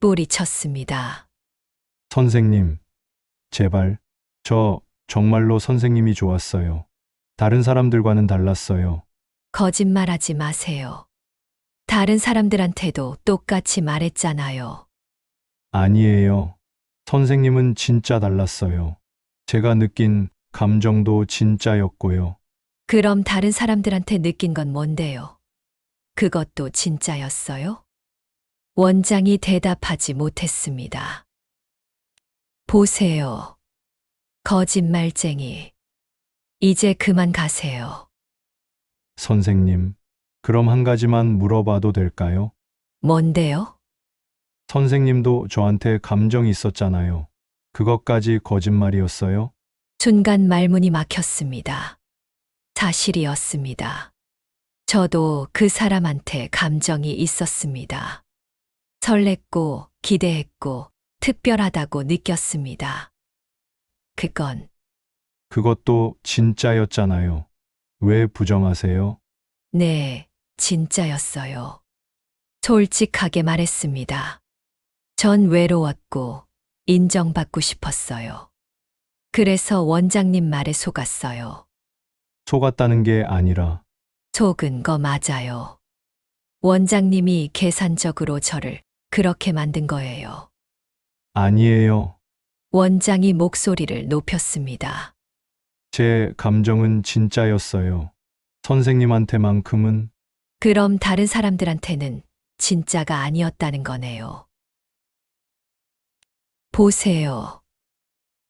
뿌리쳤습니다. 선생님, 제발. 저 정말로 선생님이 좋았어요. 다른 사람들과는 달랐어요. 거짓말하지 마세요. 다른 사람들한테도 똑같이 말했잖아요. 아니에요. 선생님은 진짜 달랐어요. 제가 느낀 감정도 진짜였고요. 그럼 다른 사람들한테 느낀 건 뭔데요? 그것도 진짜였어요? 원장이 대답하지 못했습니다. 보세요. 거짓말쟁이. 이제 그만 가세요. 선생님, 그럼 한 가지만 물어봐도 될까요? 뭔데요? 선생님도 저한테 감정이 있었잖아요. 그것까지 거짓말이었어요? 순간 말문이 막혔습니다. 사실이었습니다. 저도 그 사람한테 감정이 있었습니다. 설렜고 기대했고 특별하다고 느꼈습니다. 그것도 진짜였잖아요. 왜 부정하세요? 네, 진짜였어요. 솔직하게 말했습니다. 전 외로웠고 인정받고 싶었어요. 그래서 원장님 말에 속았어요. 속았다는 게 아니라 속은 거 맞아요. 원장님이 계산적으로 저를 그렇게 만든 거예요. 아니에요. 원장이 목소리를 높였습니다. 제 감정은 진짜였어요. 선생님한테만큼은. 그럼 다른 사람들한테는 진짜가 아니었다는 거네요. 보세요.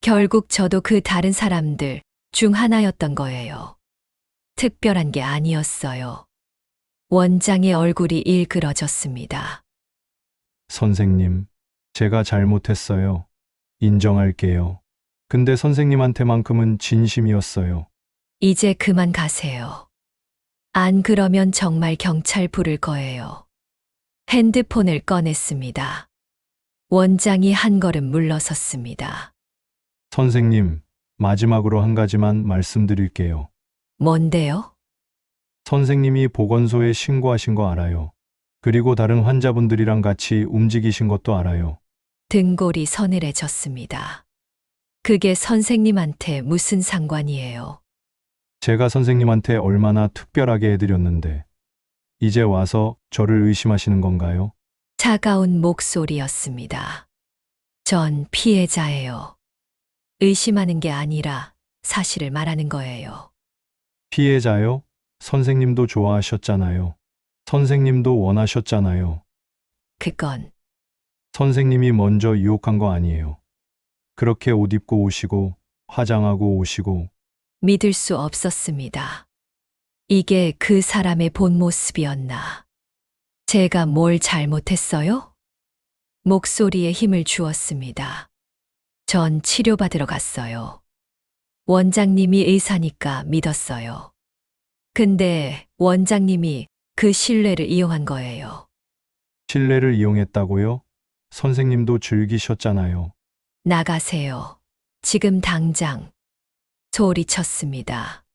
결국 저도 그 다른 사람들 중 하나였던 거예요. 특별한 게 아니었어요. 원장의 얼굴이 일그러졌습니다. 선생님, 제가 잘못했어요. 인정할게요. 근데 선생님한테만큼은 진심이었어요. 이제 그만 가세요. 안 그러면 정말 경찰 부를 거예요. 핸드폰을 꺼냈습니다. 원장이 한 걸음 물러섰습니다. 선생님, 마지막으로 한 가지만 말씀드릴게요. 뭔데요? 선생님이 보건소에 신고하신 거 알아요. 그리고 다른 환자분들이랑 같이 움직이신 것도 알아요. 등골이 서늘해졌습니다. 그게 선생님한테 무슨 상관이에요? 제가 선생님한테 얼마나 특별하게 해드렸는데, 이제 와서 저를 의심하시는 건가요? 차가운 목소리였습니다. 전 피해자예요. 의심하는 게 아니라 사실을 말하는 거예요. 피해자요? 선생님도 좋아하셨잖아요. 선생님도 원하셨잖아요. 그건 선생님이 먼저 유혹한 거 아니에요. 그렇게 옷 입고 오시고, 화장하고 오시고, 믿을 수 없었습니다. 이게 그 사람의 본 모습이었나? 제가 뭘 잘못했어요? 목소리에 힘을 주었습니다. 전 치료받으러 갔어요. 원장님이 의사니까 믿었어요. 근데 원장님이 그 신뢰를 이용한 거예요. 신뢰를 이용했다고요? 선생님도 즐기셨잖아요. 나가세요. 지금 당장. 소리쳤습니다.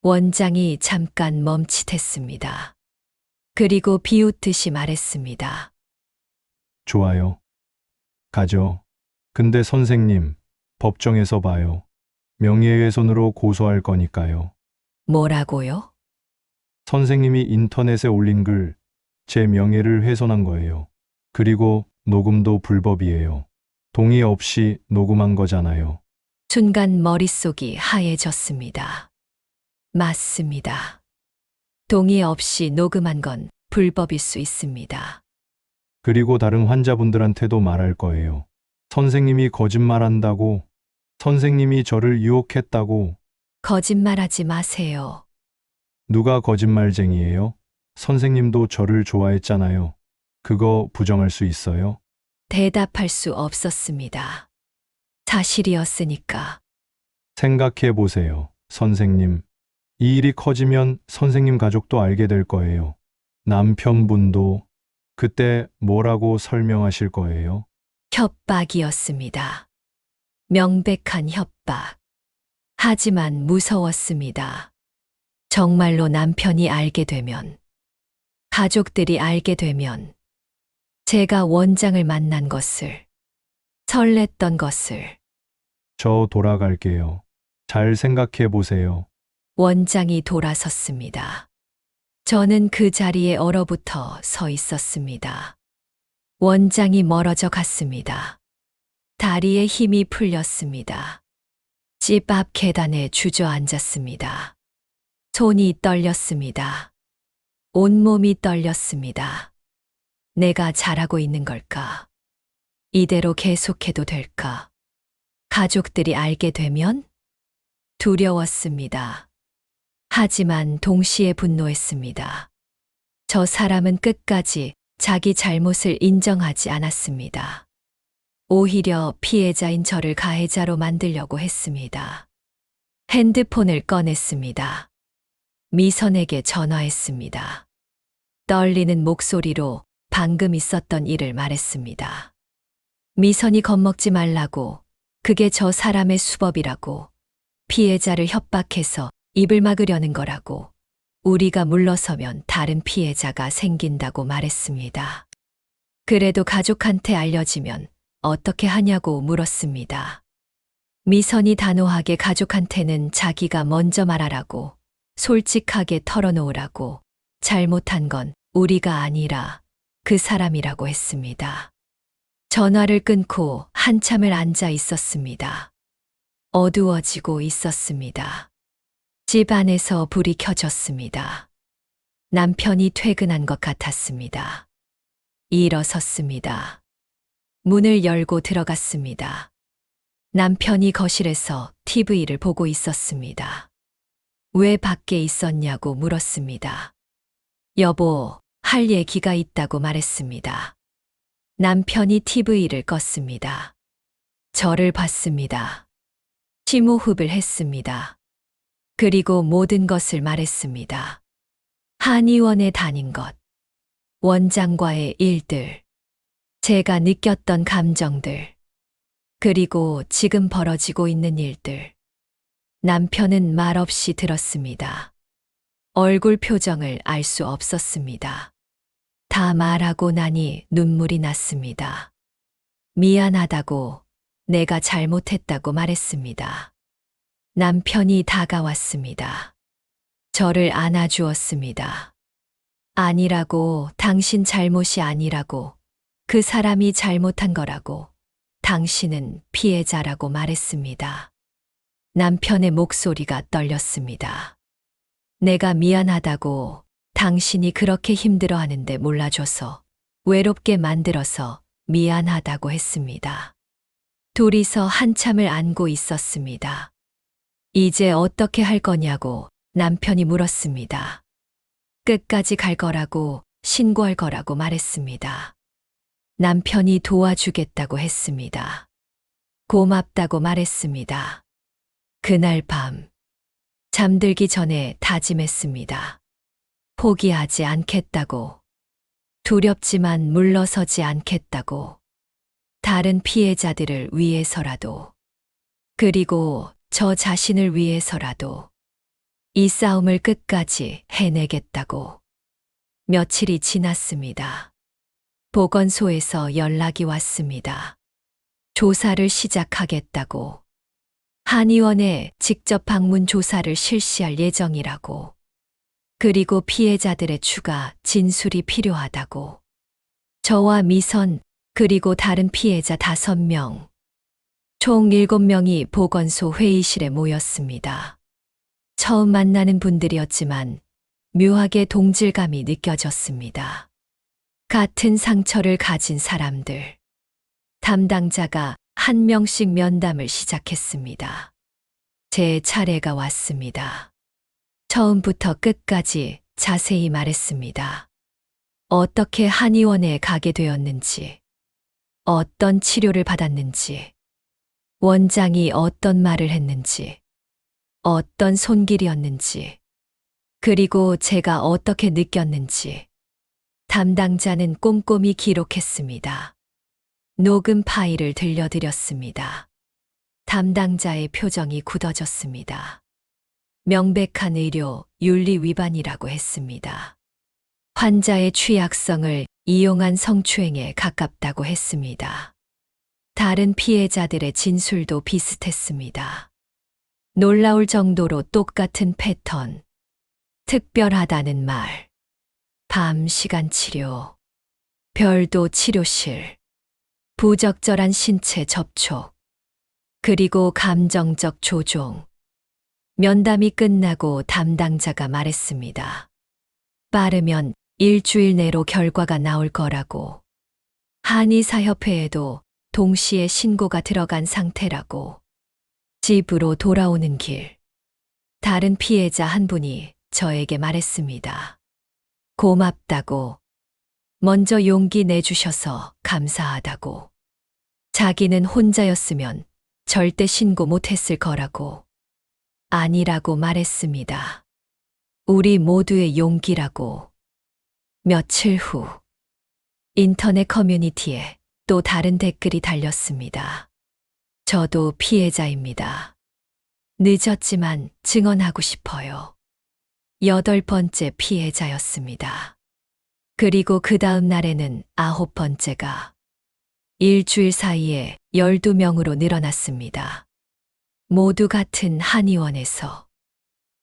원장이 잠깐 멈칫했습니다. 그리고 비웃듯이 말했습니다. 좋아요. 가죠. 근데 선생님, 법정에서 봐요. 명예훼손으로 고소할 거니까요. 뭐라고요? 선생님이 인터넷에 올린 글, 제 명예를 훼손한 거예요. 그리고 녹음도 불법이에요. 동의 없이 녹음한 거잖아요. 순간 머릿속이 하얘졌습니다. 맞습니다. 동의 없이 녹음한 건 불법일 수 있습니다. 그리고 다른 환자분들한테도 말할 거예요. 선생님이 거짓말한다고, 선생님이 저를 유혹했다고. 거짓말하지 마세요. 누가 거짓말쟁이에요? 선생님도 저를 좋아했잖아요. 그거 부정할 수 있어요? 대답할 수 없었습니다. 사실이었으니까. 생각해 보세요, 선생님. 이 일이 커지면 선생님 가족도 알게 될 거예요. 남편분도 그때 뭐라고 설명하실 거예요? 협박이었습니다. 명백한 협박. 하지만 무서웠습니다. 정말로 남편이 알게 되면, 가족들이 알게 되면, 제가 원장을 만난 것을, 설렜던 것을, 저 돌아갈게요. 잘 생각해 보세요. 원장이 돌아섰습니다. 저는 그 자리에 얼어붙어 서 있었습니다. 원장이 멀어져 갔습니다. 다리에 힘이 풀렸습니다. 집 앞 계단에 주저앉았습니다. 손이 떨렸습니다. 온몸이 떨렸습니다. 내가 잘하고 있는 걸까? 이대로 계속해도 될까? 가족들이 알게 되면? 두려웠습니다. 하지만 동시에 분노했습니다. 저 사람은 끝까지 자기 잘못을 인정하지 않았습니다. 오히려 피해자인 저를 가해자로 만들려고 했습니다. 핸드폰을 꺼냈습니다. 미선에게 전화했습니다. 떨리는 목소리로 방금 있었던 일을 말했습니다. 미선이 겁먹지 말라고, 그게 저 사람의 수법이라고, 피해자를 협박해서 입을 막으려는 거라고, 우리가 물러서면 다른 피해자가 생긴다고 말했습니다. 그래도 가족한테 알려지면 어떻게 하냐고 물었습니다. 미선이 단호하게 가족한테는 자기가 먼저 말하라고, 솔직하게 털어놓으라고, 잘못한 건 우리가 아니라 그 사람이라고 했습니다. 전화를 끊고 한참을 앉아 있었습니다. 어두워지고 있었습니다. 집 안에서 불이 켜졌습니다. 남편이 퇴근한 것 같았습니다. 일어섰습니다. 문을 열고 들어갔습니다. 남편이 거실에서 TV를 보고 있었습니다. 왜 밖에 있었냐고 물었습니다. 여보, 할 얘기가 있다고 말했습니다. 남편이 TV를 껐습니다. 저를 봤습니다. 심호흡을 했습니다. 그리고 모든 것을 말했습니다. 한의원에 다닌 것, 원장과의 일들, 제가 느꼈던 감정들, 그리고 지금 벌어지고 있는 일들. 남편은 말없이 들었습니다. 얼굴 표정을 알 수 없었습니다. 다 말하고 나니 눈물이 났습니다. 미안하다고, 내가 잘못했다고 말했습니다. 남편이 다가왔습니다. 저를 안아주었습니다. 아니라고, 당신 잘못이 아니라고, 그 사람이 잘못한 거라고, 당신은 피해자라고 말했습니다. 남편의 목소리가 떨렸습니다. 내가 미안하다고, 당신이 그렇게 힘들어하는데 몰라줘서, 외롭게 만들어서 미안하다고 했습니다. 둘이서 한참을 안고 있었습니다. 이제 어떻게 할 거냐고 남편이 물었습니다. 끝까지 갈 거라고 신고할 거라고 말했습니다. 남편이 도와주겠다고 했습니다. 고맙다고 말했습니다. 그날 밤 잠들기 전에 다짐했습니다. 포기하지 않겠다고. 두렵지만 물러서지 않겠다고. 다른 피해자들을 위해서라도. 그리고 저 자신을 위해서라도. 이 싸움을 끝까지 해내겠다고. 며칠이 지났습니다. 보건소에서 연락이 왔습니다. 조사를 시작하겠다고. 한의원에 직접 방문 조사를 실시할 예정이라고. 그리고 피해자들의 추가 진술이 필요하다고. 저와 미선, 그리고 다른 피해자 5명, 총 7명이 보건소 회의실에 모였습니다. 처음 만나는 분들이었지만 묘하게 동질감이 느껴졌습니다. 같은 상처를 가진 사람들. 담당자가 한 명씩 면담을 시작했습니다. 제 차례가 왔습니다. 처음부터 끝까지 자세히 말했습니다. 어떻게 한의원에 가게 되었는지, 어떤 치료를 받았는지, 원장이 어떤 말을 했는지, 어떤 손길이었는지, 그리고 제가 어떻게 느꼈는지. 담당자는 꼼꼼히 기록했습니다. 녹음 파일을 들려드렸습니다. 담당자의 표정이 굳어졌습니다. 명백한 의료 윤리 위반이라고 했습니다. 환자의 취약성을 이용한 성추행에 가깝다고 했습니다. 다른 피해자들의 진술도 비슷했습니다. 놀라울 정도로 똑같은 패턴. 특별하다는 말. 밤 시간 치료. 별도 치료실. 부적절한 신체 접촉. 그리고 감정적 조종. 면담이 끝나고 담당자가 말했습니다. 빠르면 일주일 내로 결과가 나올 거라고. 한의사협회에도 동시에 신고가 들어간 상태라고. 집으로 돌아오는 길. 다른 피해자 한 분이 저에게 말했습니다. 고맙다고. 먼저 용기 내주셔서 감사하다고. 자기는 혼자였으면 절대 신고 못했을 거라고. 아니라고 말했습니다. 우리 모두의 용기라고. 며칠 후 인터넷 커뮤니티에 또 다른 댓글이 달렸습니다. 저도 피해자입니다. 늦었지만 증언하고 싶어요. 8번째 피해자였습니다. 그리고 그 다음 날에는 9번째가. 일주일 사이에 12명으로 늘어났습니다. 모두 같은 한의원에서,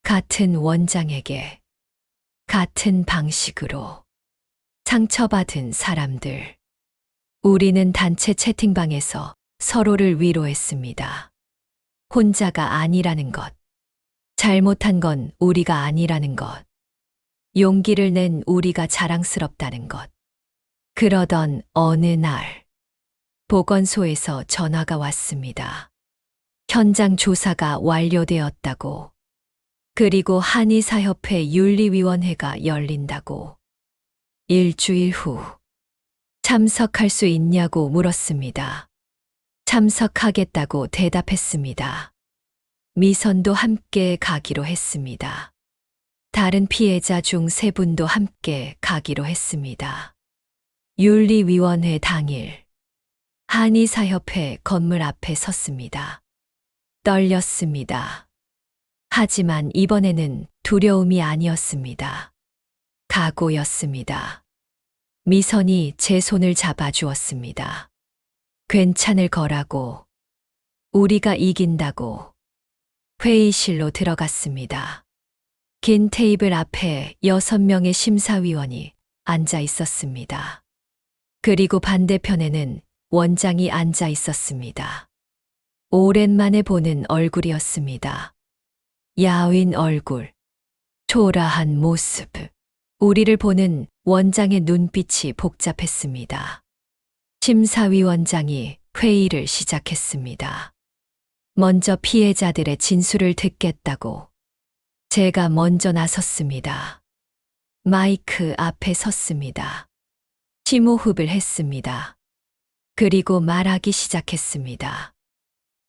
같은 원장에게, 같은 방식으로. 상처받은 사람들. 우리는 단체 채팅방에서 서로를 위로했습니다. 혼자가 아니라는 것. 잘못한 건 우리가 아니라는 것. 용기를 낸 우리가 자랑스럽다는 것. 그러던 어느 날, 보건소에서 전화가 왔습니다. 현장 조사가 완료되었다고. 그리고 한의사협회 윤리위원회가 열린다고. 일주일 후, 참석할 수 있냐고 물었습니다. 참석하겠다고 대답했습니다. 미선도 함께 가기로 했습니다. 다른 피해자 중 3분도 함께 가기로 했습니다. 윤리위원회 당일, 한의사협회 건물 앞에 섰습니다. 떨렸습니다. 하지만 이번에는 두려움이 아니었습니다. 각오였습니다. 미선이 제 손을 잡아주었습니다. 괜찮을 거라고. 우리가 이긴다고. 회의실로 들어갔습니다. 긴 테이블 앞에 6명의 심사위원이 앉아 있었습니다. 그리고 반대편에는 원장이 앉아 있었습니다. 오랜만에 보는 얼굴이었습니다. 야윈 얼굴, 초라한 모습. 우리를 보는 원장의 눈빛이 복잡했습니다. 심사위원장이 회의를 시작했습니다. 먼저 피해자들의 진술을 듣겠다고 제가 먼저 나섰습니다. 마이크 앞에 섰습니다. 심호흡을 했습니다. 그리고 말하기 시작했습니다.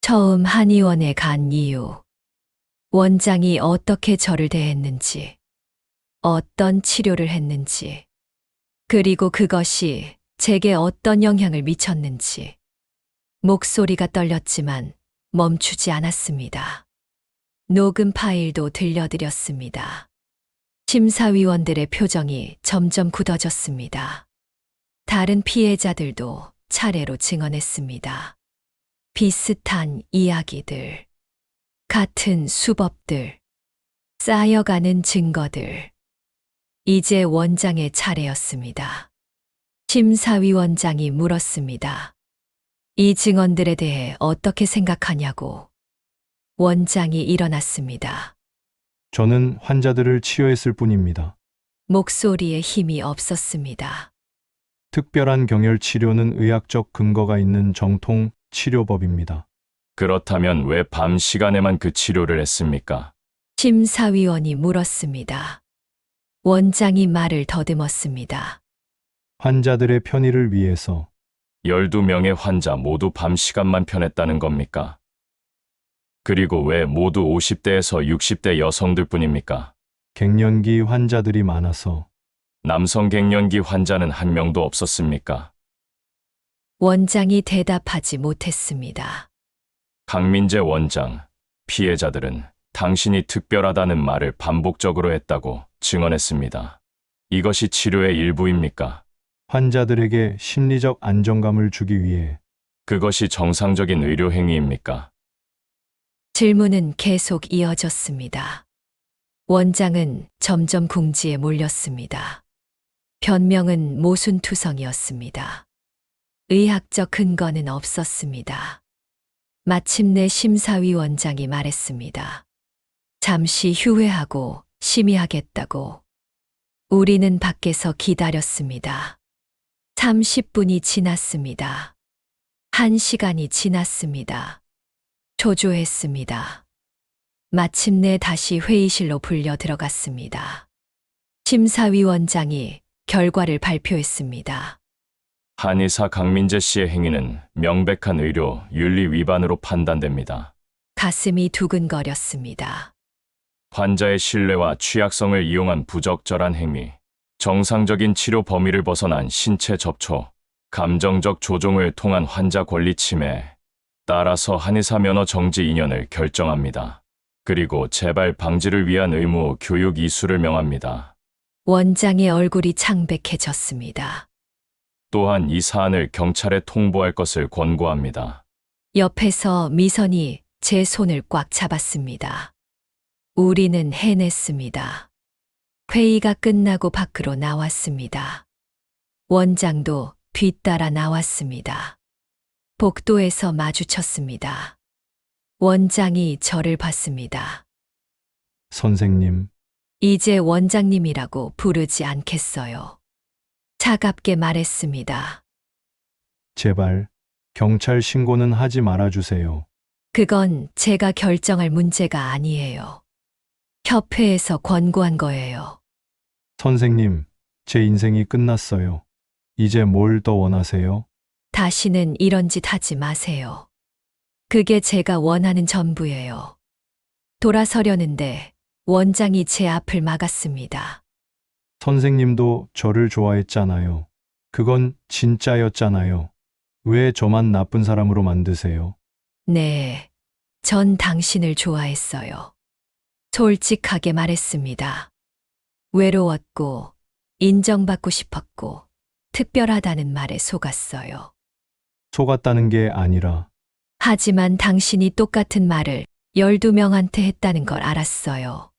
처음 한의원에 간 이유, 원장이 어떻게 저를 대했는지, 어떤 치료를 했는지, 그리고 그것이 제게 어떤 영향을 미쳤는지. 목소리가 떨렸지만 멈추지 않았습니다. 녹음 파일도 들려드렸습니다. 심사위원들의 표정이 점점 굳어졌습니다. 다른 피해자들도 차례로 증언했습니다. 비슷한 이야기들, 같은 수법들, 쌓여가는 증거들. 이제 원장의 차례였습니다. 심사위원장이 물었습니다. 이 증언들에 대해 어떻게 생각하냐고. 원장이 일어났습니다. 저는 환자들을 치료했을 뿐입니다. 목소리에 힘이 없었습니다. 특별한 경혈 치료는 의학적 근거가 있는 정통 치료법입니다. 그렇다면 왜 밤 시간에만 그 치료를 했습니까? 심사위원이 물었습니다. 원장이 말을 더듬었습니다. 환자들의 편의를 위해서 12명의 환자 모두 밤 시간만 편했다는 겁니까? 그리고 왜 모두 50대에서 60대 여성들 뿐입니까? 갱년기 환자들이 많아서 남성 갱년기 환자는 한 명도 없었습니까? 원장이 대답하지 못했습니다. 강민재 원장, 피해자들은 당신이 특별하다는 말을 반복적으로 했다고 증언했습니다. 이것이 치료의 일부입니까? 환자들에게 심리적 안정감을 주기 위해 그것이 정상적인 의료 행위입니까? 질문은 계속 이어졌습니다. 원장은 점점 궁지에 몰렸습니다. 변명은 모순투성이었습니다. 의학적 근거는 없었습니다. 마침내 심사위원장이 말했습니다. 잠시 휴회하고 심의하겠다고. 우리는 밖에서 기다렸습니다. 30분이 지났습니다. 1시간이 지났습니다. 초조했습니다. 마침내 다시 회의실로 불려 들어갔습니다. 심사위원장이 결과를 발표했습니다. 한의사 강민재 씨의 행위는 명백한 의료 윤리 위반으로 판단됩니다. 가슴이 두근거렸습니다. 환자의 신뢰와 취약성을 이용한 부적절한 행위, 정상적인 치료 범위를 벗어난 신체 접촉, 감정적 조종을 통한 환자 권리 침해, 따라서 한의사 면허 정지 2년을 결정합니다. 그리고 재발 방지를 위한 의무 교육 이수를 명합니다. 원장의 얼굴이 창백해졌습니다. 또한 이 사안을 경찰에 통보할 것을 권고합니다. 옆에서 미선이 제 손을 꽉 잡았습니다. 우리는 해냈습니다. 회의가 끝나고 밖으로 나왔습니다. 원장도 뒤따라 나왔습니다. 복도에서 마주쳤습니다. 원장이 저를 봤습니다. 선생님, 이제 원장님이라고 부르지 않겠어요. 차갑게 말했습니다. 제발 경찰 신고는 하지 말아주세요. 그건 제가 결정할 문제가 아니에요. 협회에서 권고한 거예요. 선생님, 제 인생이 끝났어요. 이제 뭘 더 원하세요? 다시는 이런 짓 하지 마세요. 그게 제가 원하는 전부예요. 돌아서려는데 원장이 제 앞을 막았습니다. 선생님도 저를 좋아했잖아요. 그건 진짜였잖아요. 왜 저만 나쁜 사람으로 만드세요? 네, 전 당신을 좋아했어요. 솔직하게 말했습니다. 외로웠고, 인정받고 싶었고, 특별하다는 말에 속았어요. 속았다는 게 아니라 하지만 당신이 똑같은 말을 12명한테 했다는 걸 알았어요.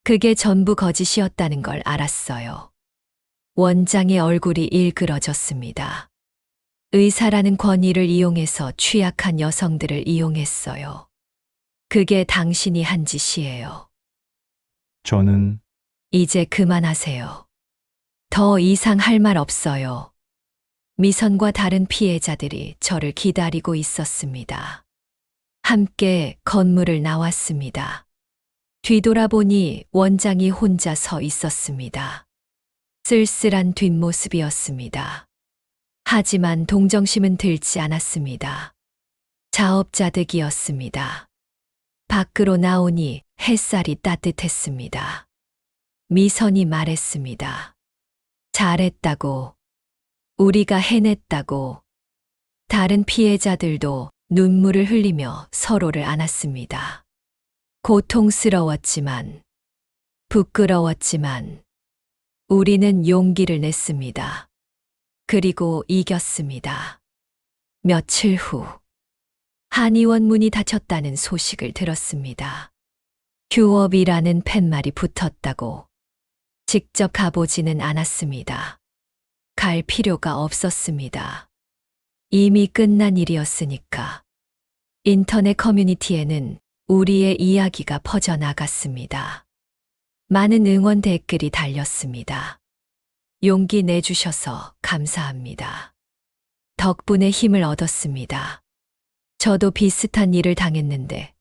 그게 전부 거짓이었다는 걸 알았어요. 원장의 얼굴이 일그러졌습니다. 의사라는 권위를 이용해서 취약한 여성들을 이용했어요. 그게 당신이 한 짓이에요. 저는 이제 그만하세요. 더 이상 할 말 없어요. 미선과 다른 피해자들이 저를 기다리고 있었습니다. 함께 건물을 나왔습니다. 뒤돌아보니 원장이 혼자 서 있었습니다. 쓸쓸한 뒷모습이었습니다. 하지만 동정심은 들지 않았습니다. 자업자득이었습니다. 밖으로 나오니 햇살이 따뜻했습니다. 미선이 말했습니다. 잘했다고, 우리가 해냈다고. 다른 피해자들도 눈물을 흘리며 서로를 안았습니다. 고통스러웠지만, 부끄러웠지만, 우리는 용기를 냈습니다. 그리고 이겼습니다. 며칠 후, 한의원 문이 닫혔다는 소식을 들었습니다. 휴업이라는 팻말이 붙었다고. 직접 가보지는 않았습니다. 갈 필요가 없었습니다. 이미 끝난 일이었으니까. 인터넷 커뮤니티에는 우리의 이야기가 퍼져나갔습니다. 많은 응원 댓글이 달렸습니다. 용기 내주셔서 감사합니다. 덕분에 힘을 얻었습니다. 저도 비슷한 일을 당했는데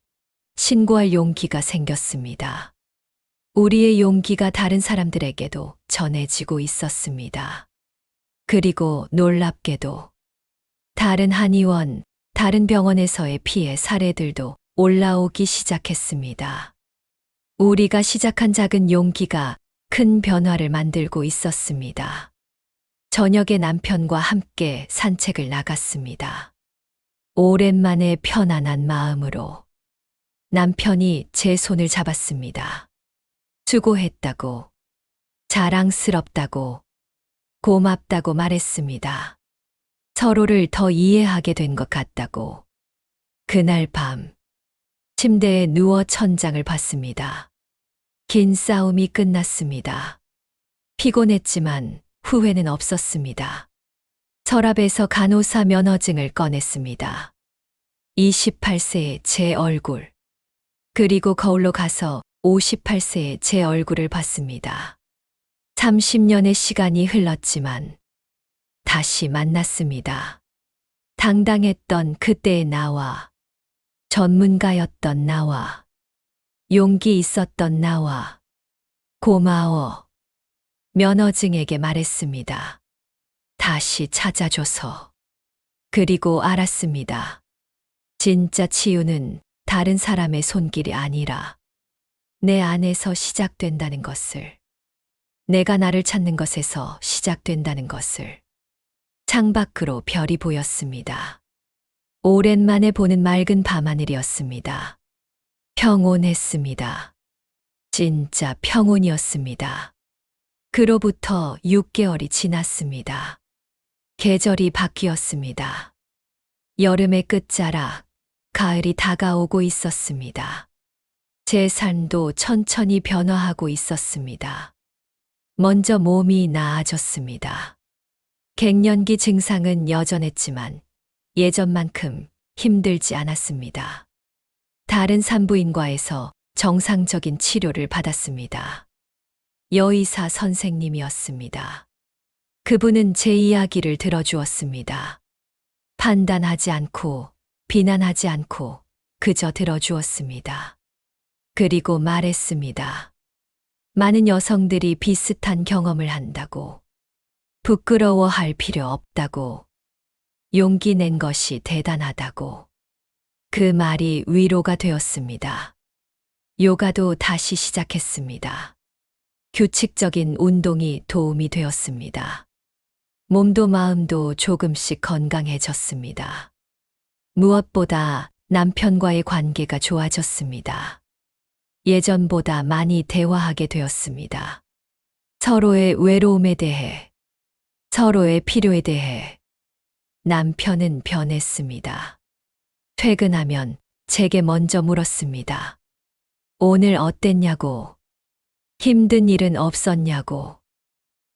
신고할 용기가 생겼습니다. 우리의 용기가 다른 사람들에게도 전해지고 있었습니다. 그리고 놀랍게도 다른 한의원, 다른 병원에서의 피해 사례들도 올라오기 시작했습니다. 우리가 시작한 작은 용기가 큰 변화를 만들고 있었습니다. 저녁에 남편과 함께 산책을 나갔습니다. 오랜만에 편안한 마음으로 남편이 제 손을 잡았습니다. 수고했다고, 자랑스럽다고, 고맙다고 말했습니다. 서로를 더 이해하게 된 것 같다고. 그날 밤, 침대에 누워 천장을 봤습니다. 긴 싸움이 끝났습니다. 피곤했지만 후회는 없었습니다. 서랍에서 간호사 면허증을 꺼냈습니다. 28세의 제 얼굴, 그리고 거울로 가서 58세의 제 얼굴을 봤습니다. 30년의 시간이 흘렀지만 다시 만났습니다. 당당했던 그때의 나와, 전문가였던 나와, 용기 있었던 나와, 고마워. 면허증에게 말했습니다. 다시 찾아줘서. 그리고 알았습니다. 진짜 치유는 다른 사람의 손길이 아니라 내 안에서 시작된다는 것을. 내가 나를 찾는 것에서 시작된다는 것을. 창밖으로 별이 보였습니다. 오랜만에 보는 맑은 밤하늘이었습니다. 평온했습니다. 진짜 평온이었습니다. 그로부터 6개월이 지났습니다. 계절이 바뀌었습니다. 여름의 끝자락, 가을이 다가오고 있었습니다. 제 삶도 천천히 변화하고 있었습니다. 먼저 몸이 나아졌습니다. 갱년기 증상은 여전했지만 예전만큼 힘들지 않았습니다. 다른 산부인과에서 정상적인 치료를 받았습니다. 여의사 선생님이었습니다. 그분은 제 이야기를 들어주었습니다. 판단하지 않고, 비난하지 않고, 그저 들어주었습니다. 그리고 말했습니다. 많은 여성들이 비슷한 경험을 한다고. 부끄러워할 필요 없다고. 용기 낸 것이 대단하다고. 그 말이 위로가 되었습니다. 요가도 다시 시작했습니다. 규칙적인 운동이 도움이 되었습니다. 몸도 마음도 조금씩 건강해졌습니다. 무엇보다 남편과의 관계가 좋아졌습니다. 예전보다 많이 대화하게 되었습니다. 서로의 외로움에 대해, 서로의 필요에 대해. 남편은 변했습니다. 퇴근하면 제게 먼저 물었습니다. 오늘 어땠냐고, 힘든 일은 없었냐고.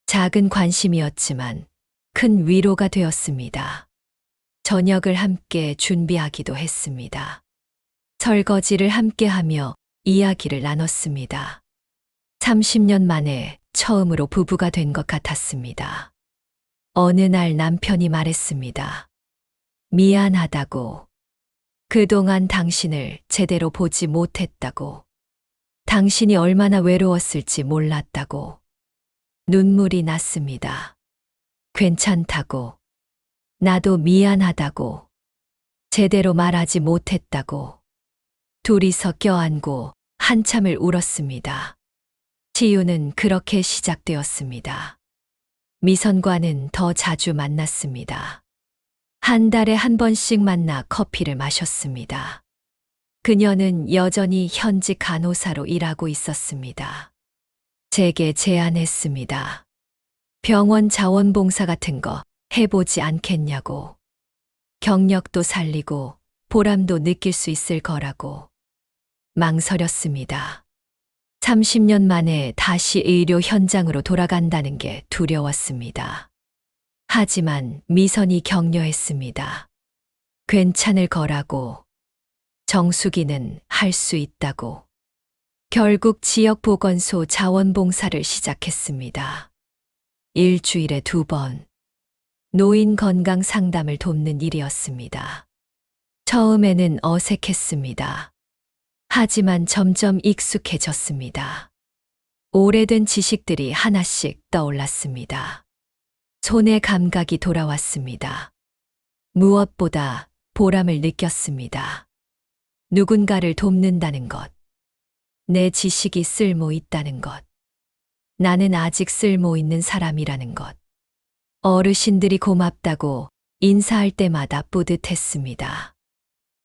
작은 관심이었지만 큰 위로가 되었습니다. 저녁을 함께 준비하기도 했습니다. 설거지를 함께 하며 이야기를 나눴습니다. 30년 만에 처음으로 부부가 된 것 같았습니다. 어느 날 남편이 말했습니다. 미안하다고. 그동안 당신을 제대로 보지 못했다고. 당신이 얼마나 외로웠을지 몰랐다고. 눈물이 났습니다. 괜찮다고. 나도 미안하다고. 제대로 말하지 못했다고. 둘이서 껴안고 한참을 울었습니다. 치유는 그렇게 시작되었습니다. 미선과는 더 자주 만났습니다. 한 달에 한 번씩 만나 커피를 마셨습니다. 그녀는 여전히 현직 간호사로 일하고 있었습니다. 제게 제안했습니다. 병원 자원봉사 같은 거 해보지 않겠냐고. 경력도 살리고 보람도 느낄 수 있을 거라고. 망설였습니다. 30년 만에 다시 의료 현장으로 돌아간다는 게 두려웠습니다. 하지만 미선이 격려했습니다. 괜찮을 거라고. 정수기는 할 수 있다고. 결국 지역보건소 자원봉사를 시작했습니다. 일주일에 2번. 노인 건강 상담을 돕는 일이었습니다. 처음에는 어색했습니다. 하지만 점점 익숙해졌습니다. 오래된 지식들이 하나씩 떠올랐습니다. 손의 감각이 돌아왔습니다. 무엇보다 보람을 느꼈습니다. 누군가를 돕는다는 것. 내 지식이 쓸모 있다는 것. 나는 아직 쓸모 있는 사람이라는 것. 어르신들이 고맙다고 인사할 때마다 뿌듯했습니다.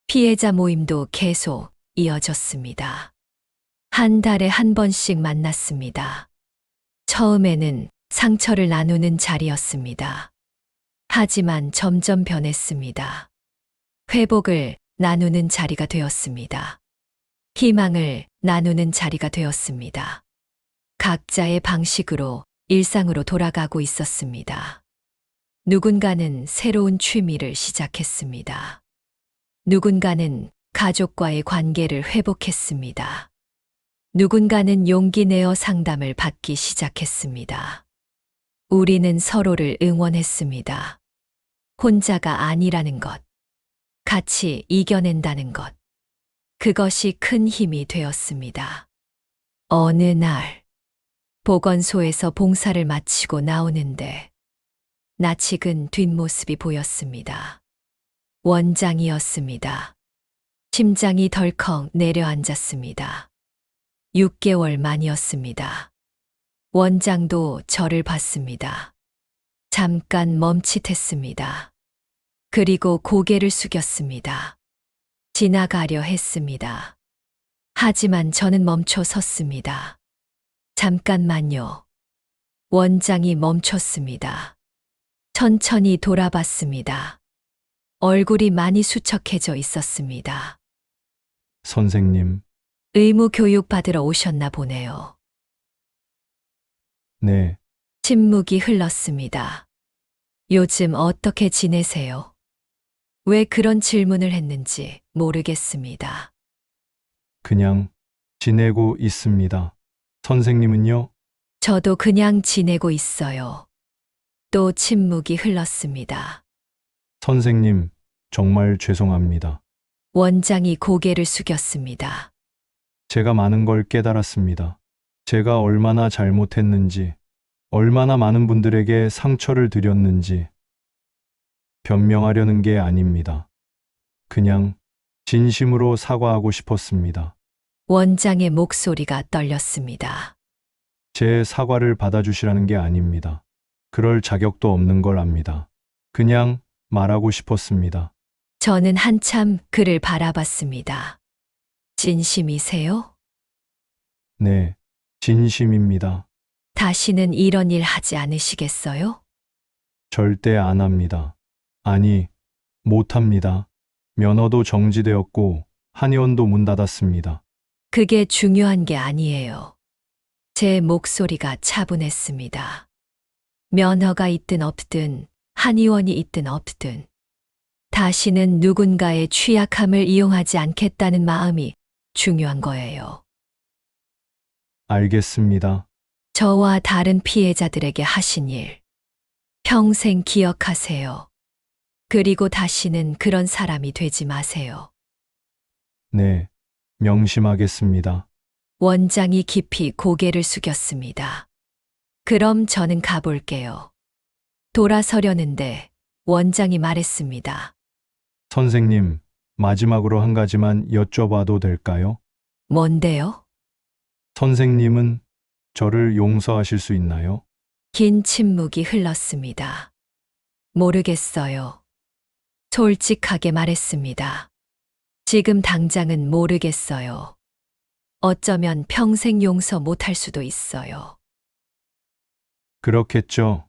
피해자 모임도 계속 이어졌습니다. 한 달에 한 번씩 만났습니다. 처음에는 상처를 나누는 자리였습니다. 하지만 점점 변했습니다. 회복을 나누는 자리가 되었습니다. 희망을 나누는 자리가 되었습니다. 각자의 방식으로 일상으로 돌아가고 있었습니다. 누군가는 새로운 취미를 시작했습니다. 누군가는 가족과의 관계를 회복했습니다. 누군가는 용기 내어 상담을 받기 시작했습니다. 우리는 서로를 응원했습니다. 혼자가 아니라는 것, 같이 이겨낸다는 것, 그것이 큰 힘이 되었습니다. 어느 날, 보건소에서 봉사를 마치고 나오는데, 낯익은 뒷모습이 보였습니다. 원장이었습니다. 심장이 덜컥 내려앉았습니다. 6개월 만이었습니다. 원장도 저를 봤습니다. 잠깐 멈칫했습니다. 그리고 고개를 숙였습니다. 지나가려 했습니다. 하지만 저는 멈춰 섰습니다. 잠깐만요. 원장이 멈췄습니다. 천천히 돌아봤습니다. 얼굴이 많이 수척해져 있었습니다. 선생님, 의무 교육 받으러 오셨나 보네요. 네, 침묵이 흘렀습니다. 요즘 어떻게 지내세요? 왜 그런 질문을 했는지 모르겠습니다. 그냥 지내고 있습니다. 선생님은요? 저도 그냥 지내고 있어요. 또 침묵이 흘렀습니다. 선생님, 정말 죄송합니다. 원장이 고개를 숙였습니다. 제가 많은 걸 깨달았습니다. 제가 얼마나 잘못했는지, 얼마나 많은 분들에게 상처를 드렸는지. 변명하려는 게 아닙니다. 그냥 진심으로 사과하고 싶었습니다. 원장의 목소리가 떨렸습니다. 제 사과를 받아주시라는 게 아닙니다. 그럴 자격도 없는 걸 압니다. 그냥 말하고 싶었습니다. 저는 한참 그를 바라봤습니다. 진심이세요? 네, 진심입니다. 다시는 이런 일 하지 않으시겠어요? 절대 안 합니다. 아니, 못 합니다. 면허도 정지되었고, 한의원도 문 닫았습니다. 그게 중요한 게 아니에요. 제 목소리가 차분했습니다. 면허가 있든 없든, 한의원이 있든 없든, 다시는 누군가의 취약함을 이용하지 않겠다는 마음이 중요한 거예요. 알겠습니다. 저와 다른 피해자들에게 하신 일, 평생 기억하세요. 그리고 다시는 그런 사람이 되지 마세요. 네, 명심하겠습니다. 원장이 깊이 고개를 숙였습니다. 그럼 저는 가볼게요. 돌아서려는데 원장이 말했습니다. 선생님, 마지막으로 한 가지만 여쭤봐도 될까요? 뭔데요? 선생님은 저를 용서하실 수 있나요? 긴 침묵이 흘렀습니다. 모르겠어요. 솔직하게 말했습니다. 지금 당장은 모르겠어요. 어쩌면 평생 용서 못할 수도 있어요. 그렇겠죠.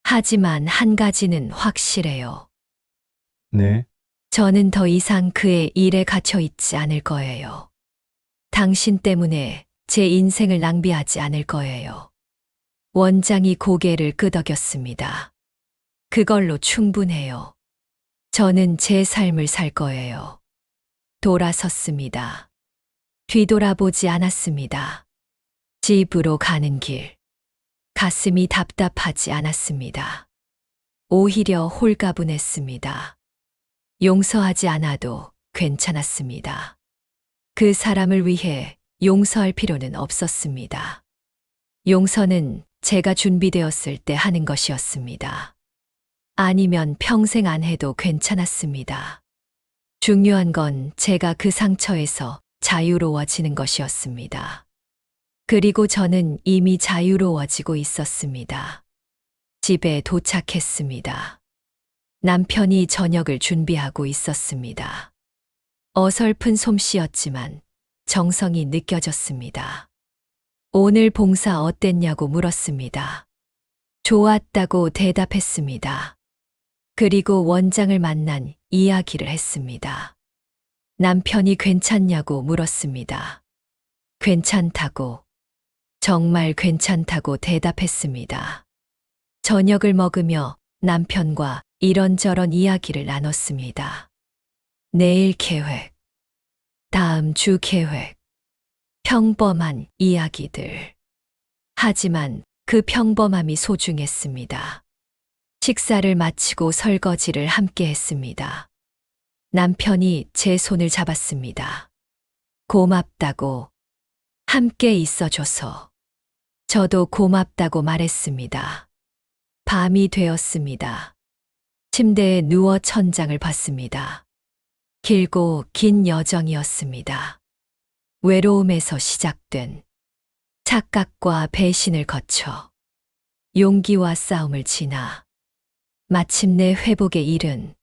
하지만 한 가지는 확실해요. 네, 저는 더 이상 그의 일에 갇혀 있지 않을 거예요. 당신 때문에 제 인생을 낭비하지 않을 거예요. 원장이 고개를 끄덕였습니다. 그걸로 충분해요. 저는 제 삶을 살 거예요. 돌아섰습니다. 뒤돌아보지 않았습니다. 집으로 가는 길. 가슴이 답답하지 않았습니다. 오히려 홀가분했습니다. 용서하지 않아도 괜찮았습니다. 그 사람을 위해 용서할 필요는 없었습니다. 용서는 제가 준비되었을 때 하는 것이었습니다. 아니면 평생 안 해도 괜찮았습니다. 중요한 건 제가 그 상처에서 자유로워지는 것이었습니다. 그리고 저는 이미 자유로워지고 있었습니다. 집에 도착했습니다. 남편이 저녁을 준비하고 있었습니다. 어설픈 솜씨였지만 정성이 느껴졌습니다. 오늘 봉사 어땠냐고 물었습니다. 좋았다고 대답했습니다. 그리고 원장을 만난 이야기를 했습니다. 남편이 괜찮냐고 물었습니다. 괜찮다고, 정말 괜찮다고 대답했습니다. 저녁을 먹으며 남편과 이런저런 이야기를 나눴습니다. 내일 계획, 다음 주 계획, 평범한 이야기들. 하지만 그 평범함이 소중했습니다. 식사를 마치고 설거지를 함께 했습니다. 남편이 제 손을 잡았습니다. 고맙다고, 함께 있어줘서. 저도 고맙다고 말했습니다. 밤이 되었습니다. 침대에 누워 천장을 봤습니다. 길고 긴 여정이었습니다. 외로움에서 시작된 착각과 배신을 거쳐 용기와 싸움을 지나 마침내 회복의 이른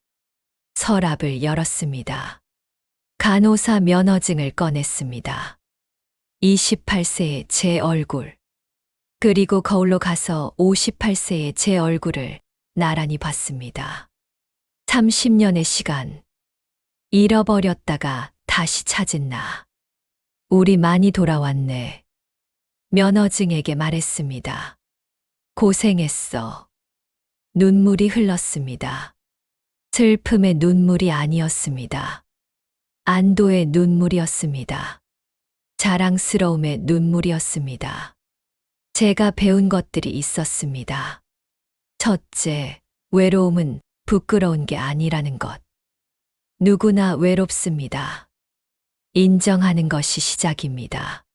서랍을 열었습니다. 간호사 면허증을 꺼냈습니다. 28세의 제 얼굴, 그리고 거울로 가서 58세의 제 얼굴을 나란히 봤습니다. 30년의 시간, 잃어버렸다가 다시 찾은 나. 우리 많이 돌아왔네. 면허증에게 말했습니다. 고생했어. 눈물이 흘렀습니다. 슬픔의 눈물이 아니었습니다. 안도의 눈물이었습니다. 자랑스러움의 눈물이었습니다. 제가 배운 것들이 있었습니다. 첫째, 외로움은 부끄러운 게 아니라는 것. 누구나 외롭습니다. 인정하는 것이 시작입니다.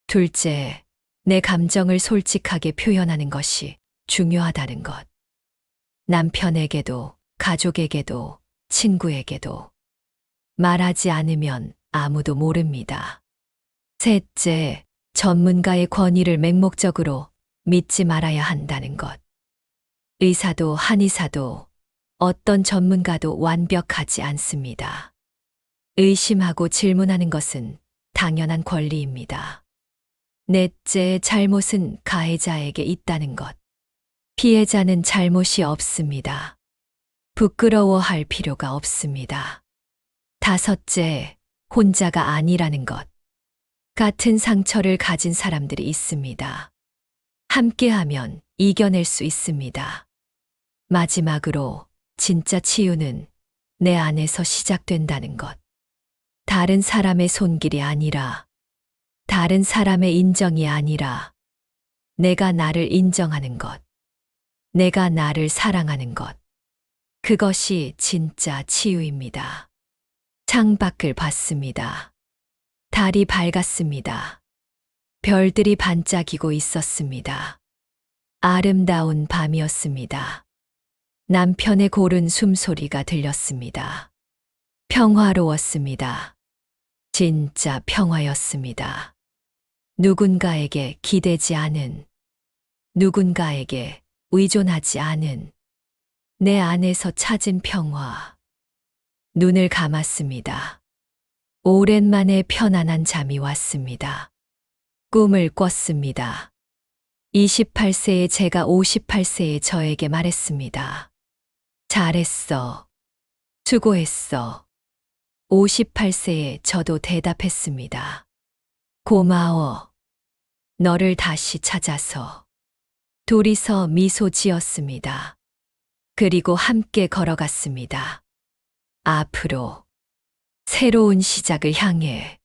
둘째, 내 감정을 솔직하게 표현하는 것이 중요하다는 것. 남편에게도, 가족에게도, 친구에게도. 말하지 않으면 아무도 모릅니다. 셋째, 전문가의 권위를 맹목적으로 믿지 말아야 한다는 것. 의사도 한의사도 어떤 전문가도 완벽하지 않습니다. 의심하고 질문하는 것은 당연한 권리입니다. 넷째, 잘못은 가해자에게 있다는 것. 피해자는 잘못이 없습니다. 부끄러워할 필요가 없습니다. 다섯째, 혼자가 아니라는 것. 같은 상처를 가진 사람들이 있습니다. 함께하면 이겨낼 수 있습니다. 마지막으로, 진짜 치유는 내 안에서 시작된다는 것. 다른 사람의 손길이 아니라, 다른 사람의 인정이 아니라, 내가 나를 인정하는 것. 내가 나를 사랑하는 것. 그것이 진짜 치유입니다. 창밖을 봤습니다. 달이 밝았습니다. 별들이 반짝이고 있었습니다. 아름다운 밤이었습니다. 남편의 고른 숨소리가 들렸습니다. 평화로웠습니다. 진짜 평화였습니다. 누군가에게 기대지 않은, 누군가에게 의존하지 않은 내 안에서 찾은 평화. 눈을 감았습니다. 오랜만에 편안한 잠이 왔습니다. 꿈을 꿨습니다. 28세의 제가 58세의 저에게 말했습니다. 잘했어. 수고했어. 58세의 저도 대답했습니다. 고마워. 너를 다시 찾아서. 둘이서 미소 지었습니다. 그리고 함께 걸어갔습니다. 앞으로 새로운 시작을 향해